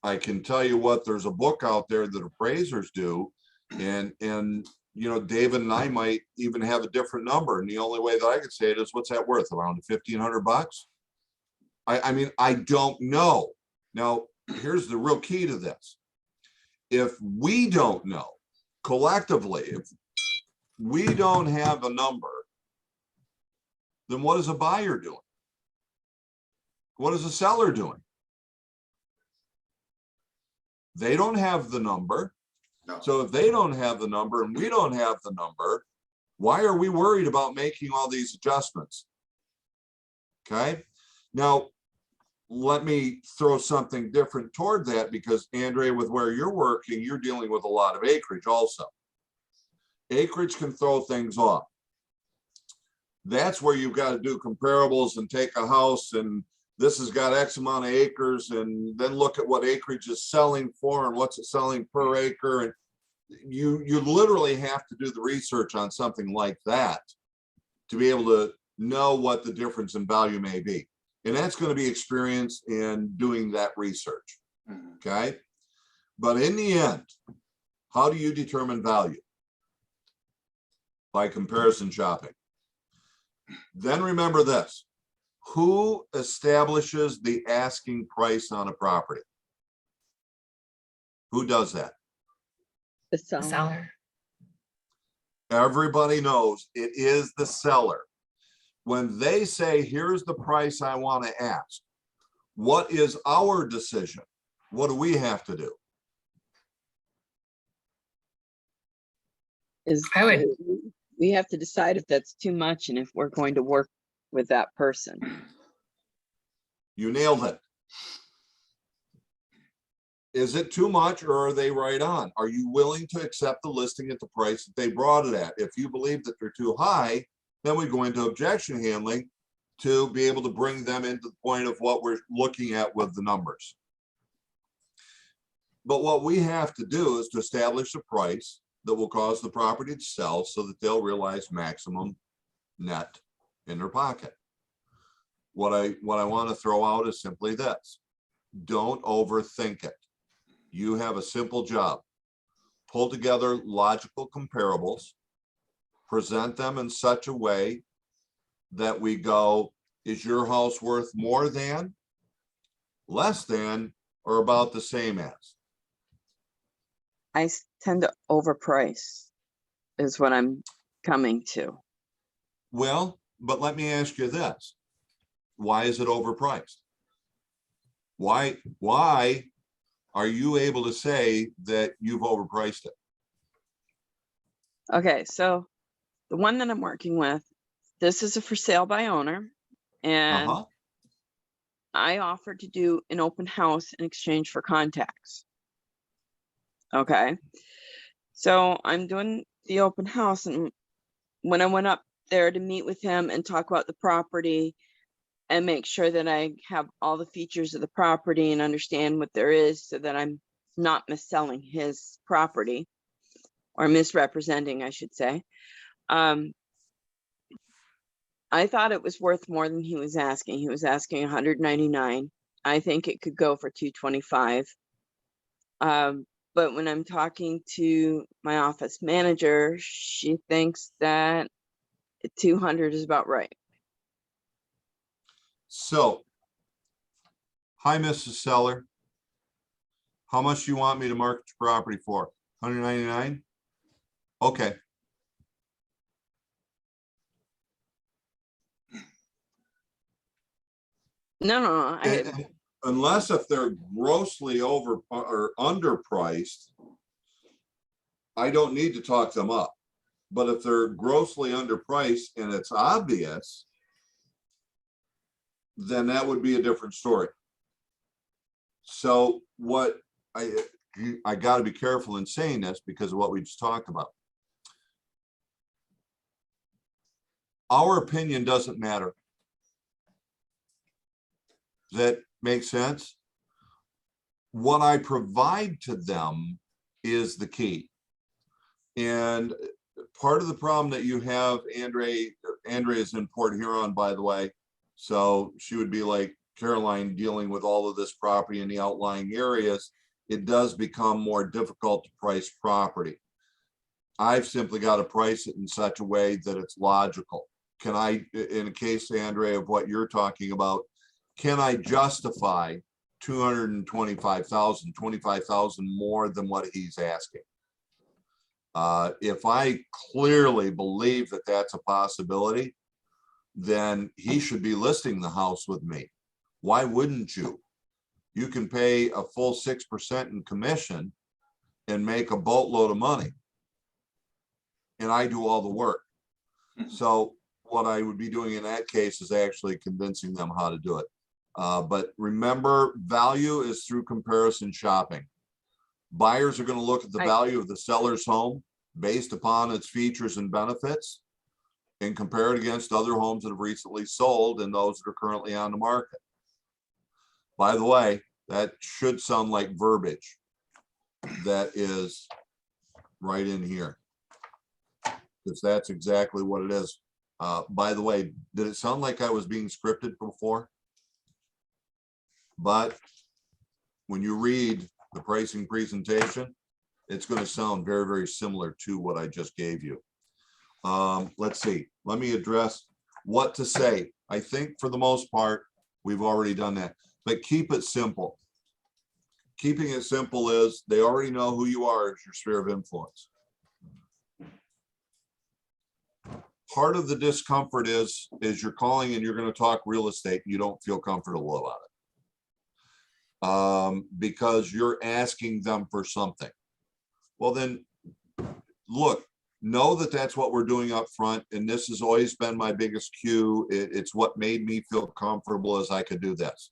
I can tell you what, there's a book out there that appraisers do, and you know, David and I might even have a different number, and the only way that I could say it is, what's that worth? Around $1,500? I mean, I don't know. Now, here's the real key to this. If we don't know collectively, if we don't have a number, then what is a buyer doing? What is a seller doing? They don't have the number. No. So if they don't have the number and we don't have the number, why are we worried about making all these adjustments? Okay. Now, let me throw something different toward that, because Andrea, with where you're working, you're dealing with a lot of acreage also. Acreage can throw things off. That's where you've got to do comparables and take a house and this has got X amount of acres, and then look at what acreage is selling for and what's it selling per acre. And you literally have to do the research on something like that to be able to know what the difference in value may be. And that's going to be experience in doing that research. Okay. But in the end, how do you determine value? By comparison shopping. Then remember this. Who establishes the asking price on a property? Who does that? The seller. Everybody knows it is the seller. When they say, here's the price I want to ask, what is our decision? What do we have to do? We have to decide if that's too much and if we're going to work with that person. You nailed it. Is it too much or are they right on? Are you willing to accept the listing at the price that they brought it at? If you believe that they're too high, then we go into objection handling to be able to bring them into the point of what we're looking at with the numbers. But what we have to do is to establish a price that will cause the property to sell so that they'll realize maximum net in their pocket. What I want to throw out is simply this. Don't overthink it. You have a simple job. Pull together logical comparables, present them in such a way that we go, is your house worth more than, less than, or about the same as? I tend to overprice is what I'm coming to. Well, but let me ask you this. Why is it overpriced? Why are you able to say that you've overpriced it? Okay, so the one that I'm working with, this is a for sale by owner, and I offered to do an open house in exchange for contacts. Okay, so I'm doing the open house, and when I went up there to meet with him and talk about the property and make sure that I have all the features of the property and understand what there is so that I'm not mis-selling his property or misrepresenting, I should say. I thought it was worth more than he was asking. He was asking 199. I think it could go for 225. But when I'm talking to my office manager, she thinks that 200 is about right. So, hi, Mrs. Seller. How much do you want me to market your property for? 199? Okay. No, Unless if they're grossly over or underpriced, I don't need to talk them up. But if they're grossly underpriced and it's obvious, then that would be a different story. So what I got to be careful in saying this because of what we just talked about. Our opinion doesn't matter. Does that make sense? What I provide to them is the key. And part of the problem that you have, Andre is in Port Huron, by the way. So she would be like Caroline dealing with all of this property in the outlying areas. It does become more difficult to price property. I've simply got to price it in such a way that it's logical. Can I, in a case, Andre, of what you're talking about, can I justify 225,000, 25,000 more than what he's asking? If I clearly believe that that's a possibility, then he should be listing the house with me. Why wouldn't you? You can pay a full 6% in commission and make a boatload of money. And I do all the work. So what I would be doing in that case is actually convincing them how to do it. But remember, value is through comparison shopping. Buyers are going to look at the value of the seller's home based upon its features and benefits and compare it against other homes that have recently sold and those that are currently on the market. By the way, that should sound like verbiage that is right in here, because that's exactly what it is. By the way, did it sound like I was being scripted before? But when you read the pricing presentation, it's going to sound very, very similar to what I just gave you. Let's see. Let me address what to say. I think for the most part, we've already done that, but keep it simple. Keeping it simple is they already know who you are as your sphere of influence. Part of the discomfort is you're calling and you're going to talk real estate. And you don't feel comfortable about it because you're asking them for something. Well, then look, know that that's what we're doing up front. And this has always been my biggest cue. It's what made me feel comfortable as I could do this.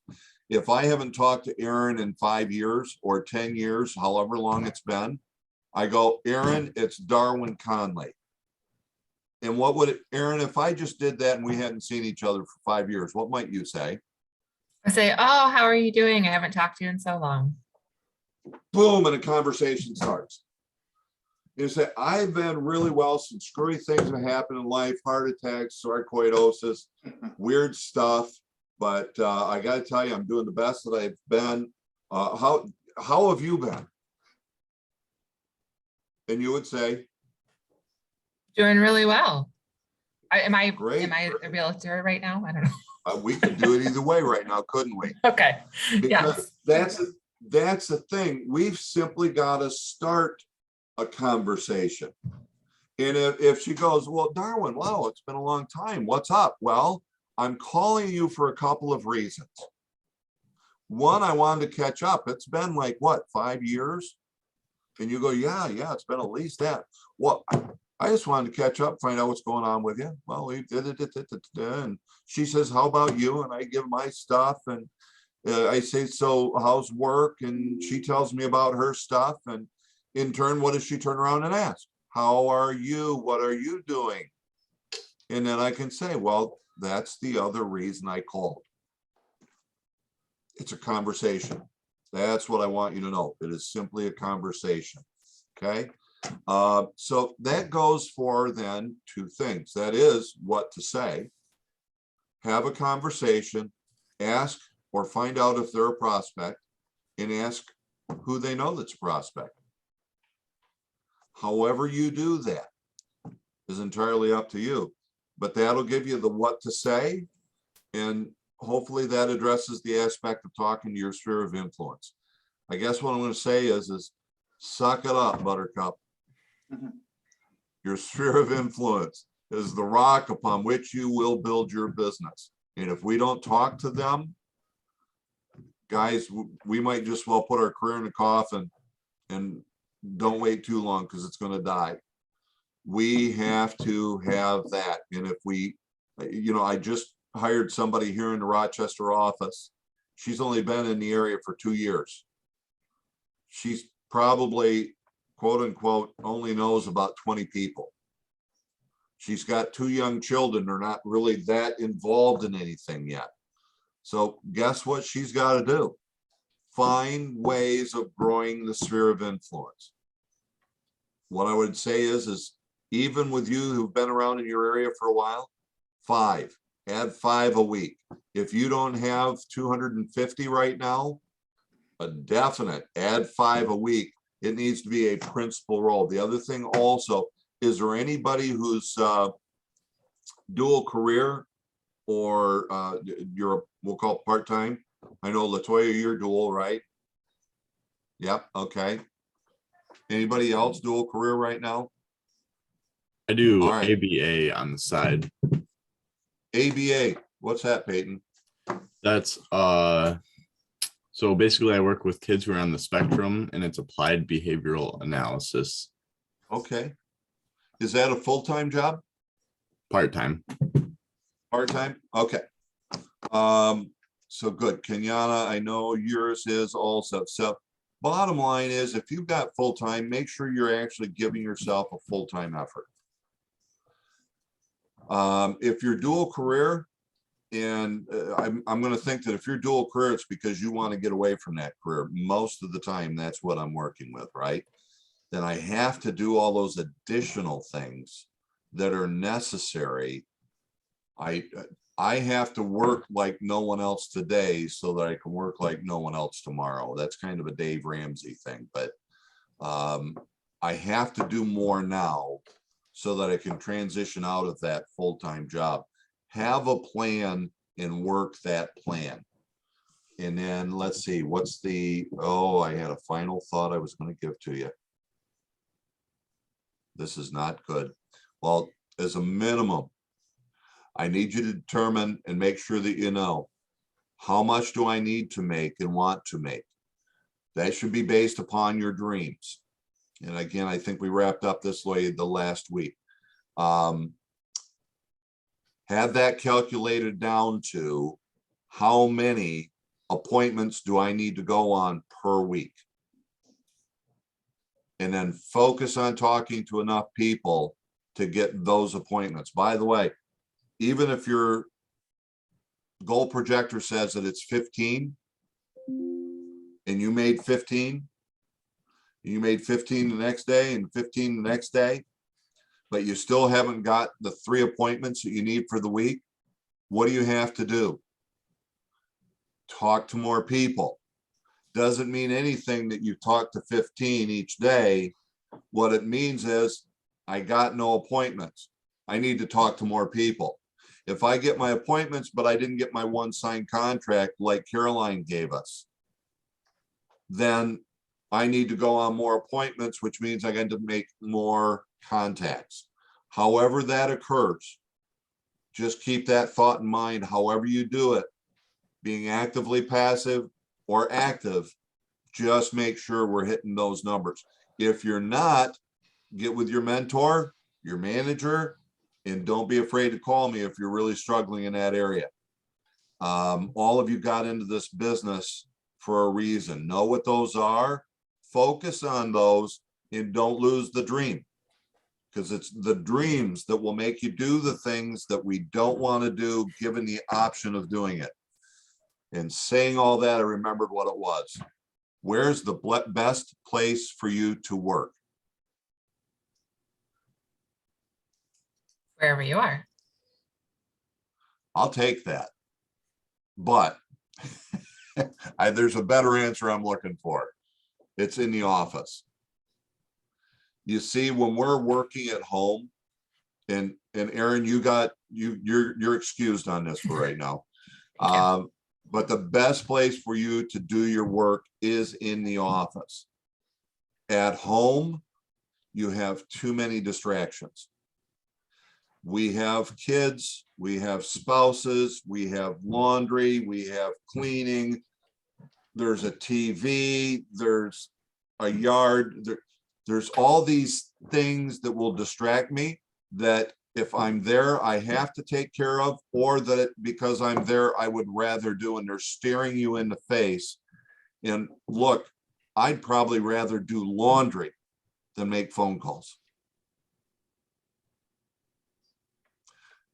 if I haven't talked to Aaron in 5 years or 10 years, however long it's been, I go, Aaron, it's Darwin Conley. And what would it, Aaron, if I just did that and we hadn't seen each other for 5 years, what might you say? I say, oh, how are you doing? I haven't talked to you in so long. Boom, and a conversation starts. You say, I've been really well, some screwy things have happened in life, heart attacks, sarcoidosis, weird stuff. But I got to tell you, I'm doing the best that I've been. How have you been? And you would say, Doing really well. Am I Great. a realtor right now? I don't know. we could do it either way right now, couldn't we? Okay. Because Yes. that's the thing. We've simply got to start a conversation. And if she goes, well, Darwin, wow, it's been a long time. What's up? Well, I'm calling you for a couple of reasons. One, I wanted to catch up. It's been like, what, 5 years? And you go, yeah, it's been at least that. Well, I just wanted to catch up, find out what's going on with you. Well, we did it. And she says, how about you? And I give my stuff. And I say, so how's work? And she tells me about her stuff. And in turn, what does she turn around and ask? How are you? What are you doing? And then I can say, well, that's the other reason I called. It's a conversation. That's what I want you to know. It is simply a conversation. Okay. So that goes for then two things. That is what to say. Have a conversation, ask or find out if they're a prospect, and ask who they know that's a prospect. However you do that is entirely up to you, but that'll give you the what to say, and hopefully that addresses the aspect of talking to your sphere of influence. I guess what I'm going to say is suck it up, Buttercup. Your sphere of influence is the rock upon which you will build your business. And if we don't talk to them, guys, we might just well put our career in a coffin and don't wait too long because it's going to die. We have to have that. And if we, I just hired somebody here in the Rochester office. She's only been in the area for 2 years. She's probably, quote unquote, only knows about 20 people. She's got 2 young children. They're not really that involved in anything yet. So guess what she's got to do? Find ways of growing the sphere of influence. What I would say is even with you who've been around in your area for a while, 5, add 5 a week. If you don't have 250 right now, a definite add 5 a week. It needs to be a principal role. The other thing also, is there anybody who's dual career or we'll call it part-time? I know LaToya, you're dual, right? Yep. Okay. Anybody else dual career right now? I do All right. ABA on the side. ABA, what's that, Peyton? That's so basically I work with kids who are on the spectrum, and it's applied behavioral analysis. Okay. Is that a full-time job? Part-time. Part-time? Okay. So good. Kenyana, I know yours is also. So bottom line is, if you've got full-time, make sure you're actually giving yourself a full-time effort. If you're dual career, and I'm going to think that if you're dual career, it's because you want to get away from that career. Most of the time, that's what I'm working with, right? Then I have to do all those additional things that are necessary. I have to work like no one else today so that I can work like no one else tomorrow. That's kind of a Dave Ramsey thing, but I have to do more now so that I can transition out of that full-time job. Have a plan and work that plan. And then let's see, what's I had a final thought I was going to give to you. This is not good. Well, as a minimum, I need you to determine and make sure that you know, how much do I need to make and want to make? That should be based upon your dreams. And again, I think we wrapped up this way the last week. Have that calculated down to how many appointments do I need to go on per week? And then focus on talking to enough people to get those appointments. By the way, even if your goal projector says that it's 15 and you made 15, you made 15 the next day and 15 the next day, but you still haven't got the 3 appointments that you need for the week, what do you have to do? Talk to more people. Doesn't mean anything that you talk to 15 each day. What it means is I got no appointments. I need to talk to more people. If I get my appointments, but I didn't get my 1 signed contract like Caroline gave us, then I need to go on more appointments, which means I got to make more contacts. However that occurs, just keep that thought in mind. However you do it, being actively passive or active, just make sure we're hitting those numbers. If you're not, get with your mentor, your manager, and don't be afraid to call me if you're really struggling in that area. All of you got into this business for a reason. Know what those are, focus on those, and don't lose the dream, because it's the dreams that will make you do the things that we don't want to do, given the option of doing it. And saying all that, I remembered what it was. Where's the best place for you to work? Wherever you are. I'll take that. But there's a better answer I'm looking for. It's in the office. You see, when we're working at home, and Aaron, you're excused on this for right now. But the best place for you to do your work is in the office. At home, you have too many distractions. We have kids, we have spouses, we have laundry, we have cleaning. There's a TV, there's a yard, there's all these things that will distract me that if I'm there, I have to take care of, or that because I'm there, I would rather do, and they're staring you in the face. And look, I'd probably rather do laundry than make phone calls.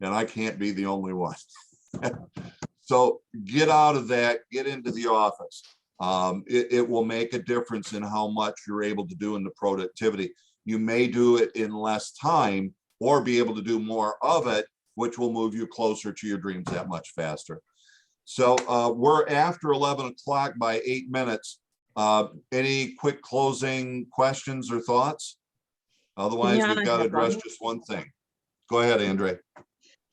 And I can't be the only one. So get out of that, get into the office. It will make a difference in how much you're able to do in the productivity. You may do it in less time or be able to do more of it, which will move you closer to your dreams that much faster. So we're after 11 o'clock by 8 minutes. Any quick closing questions or thoughts? Otherwise, Kenyatta we've got to had address one. just one thing. Go ahead, Andre.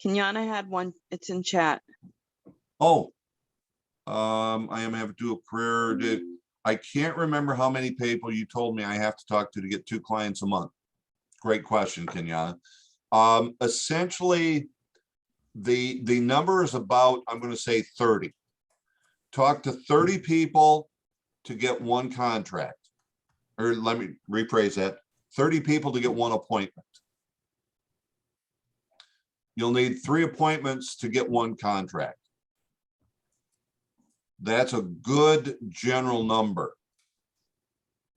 Kenyatta had one. It's in chat. Oh, I am having to do a prayer. I can't remember how many people you told me I have to talk to get 2 clients a month. Great question, Kenyatta. Essentially, the number is about, I'm going to say 30. Talk to 30 people to get 1 contract. Or let me rephrase that. 30 people to get 1 appointment. You'll need 3 appointments to get 1 contract. That's a good general number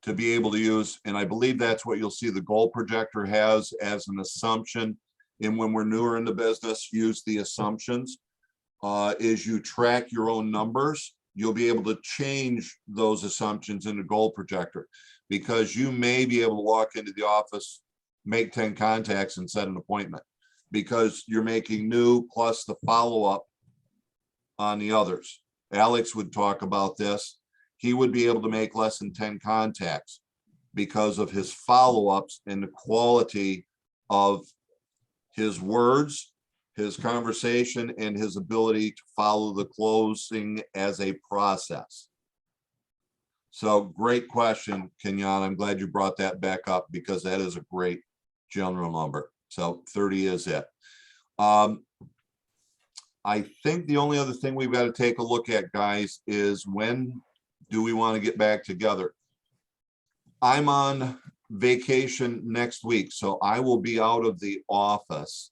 to be able to use. And I believe that's what you'll see the goal projector has as an assumption. And when we're newer in the business, use the assumptions. Is you track your own numbers, you'll be able to change those assumptions in the goal projector, because you may be able to walk into the office, make 10 contacts and set an appointment, because you're making new plus the follow-up on the others. Alex would talk about this. He would be able to make less than 10 contacts because of his follow-ups and the quality of his words, his conversation, and his ability to follow the closing as a process. So great question, Kenyatta. I'm glad you brought that back up, because that is a great general number. So 30 is it. I think the only other thing we've got to take a look at, guys, is when do we want to get back together? I'm on vacation next week, so I will be out of the office.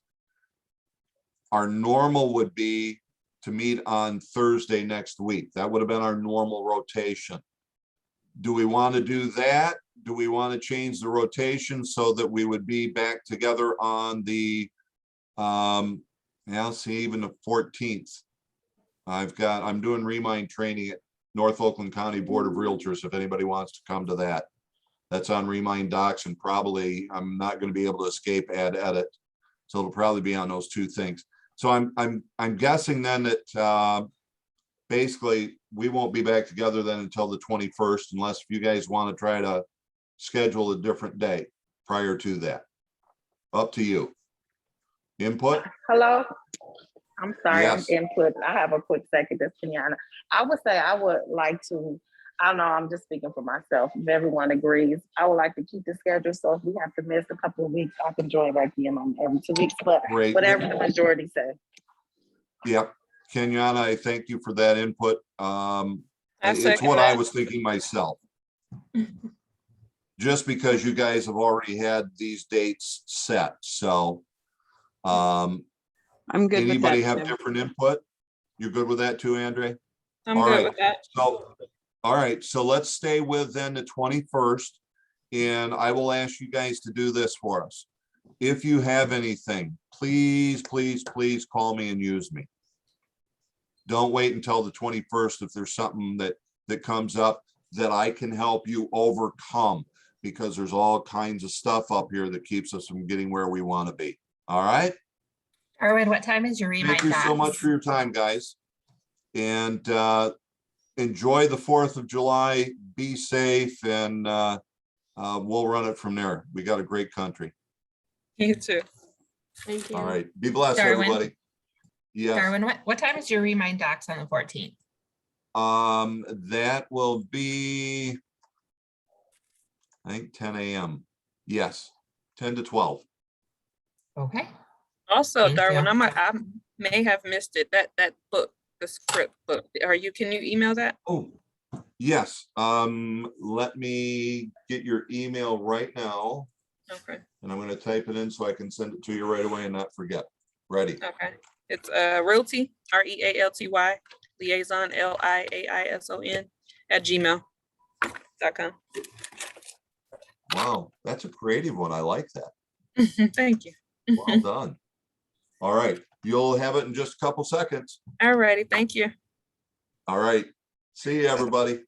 Our normal would be to meet on Thursday next week. That would have been our normal rotation. Do we want to do that? Do we want to change the rotation so that we would be back together on the, even the 14th? I'm doing Remind training at North Oakland County Board of Realtors, if anybody wants to come to that. That's on Remind Docs, and probably I'm not going to be able to escape add edit. So it'll probably be on those two things. So I'm guessing then that basically we won't be back together then until the 21st, unless if you guys want to try to schedule a different day prior to that. Up to you. Input? Hello. I'm sorry, Yes. I'm input. I have a quick second, this Kenyatta. I would say I would like to, I don't know, I'm just speaking for myself. If everyone agrees, I would like to keep the schedule. So if we have to miss a couple of weeks, I can join back in on every 2 weeks, but Great. whatever the majority say. Yep. Kenyatta, I thank you for that input. It's second what I that. was thinking myself. Just because you guys have already had these dates set, so. I'm good with Anybody that. have Tim. different input? You're good with that too, Andre? I'm All good right. with that. So, all right, so let's stay with then the 21st. And I will ask you guys to do this for us. If you have anything, please, please, please call me and use me. Don't wait until the 21st if there's something that comes up that I can help you overcome, because there's all kinds of stuff up here that keeps us from getting where we want to be. All right? Erwin, what time is your Remind Thank you so much Docs? for your time, guys. And enjoy the 4th of July. Be safe, and we'll run it from there. We got a great country. You too. Thank you. All right. Be blessed, Darwin? everybody. Yes. Darwin, what time is your Remind Docs on the 14th? That will be, I think, 10 a.m. Yes, 10 to 12. Okay. Also, Thank Darwin, you. I may have missed it. That book, the script book. Can you email that? Oh, yes. Let me get your email right now, Okay. and I'm going to type it in so I can send it to you right away and not forget. Ready? Okay. It's Realty, REALTY, liaison, LIAISON @gmail.com. Wow, that's a creative one. I like that. Thank you. Well done. All right, you'll have it in just a couple seconds. All righty. Thank you. All right. See you, everybody.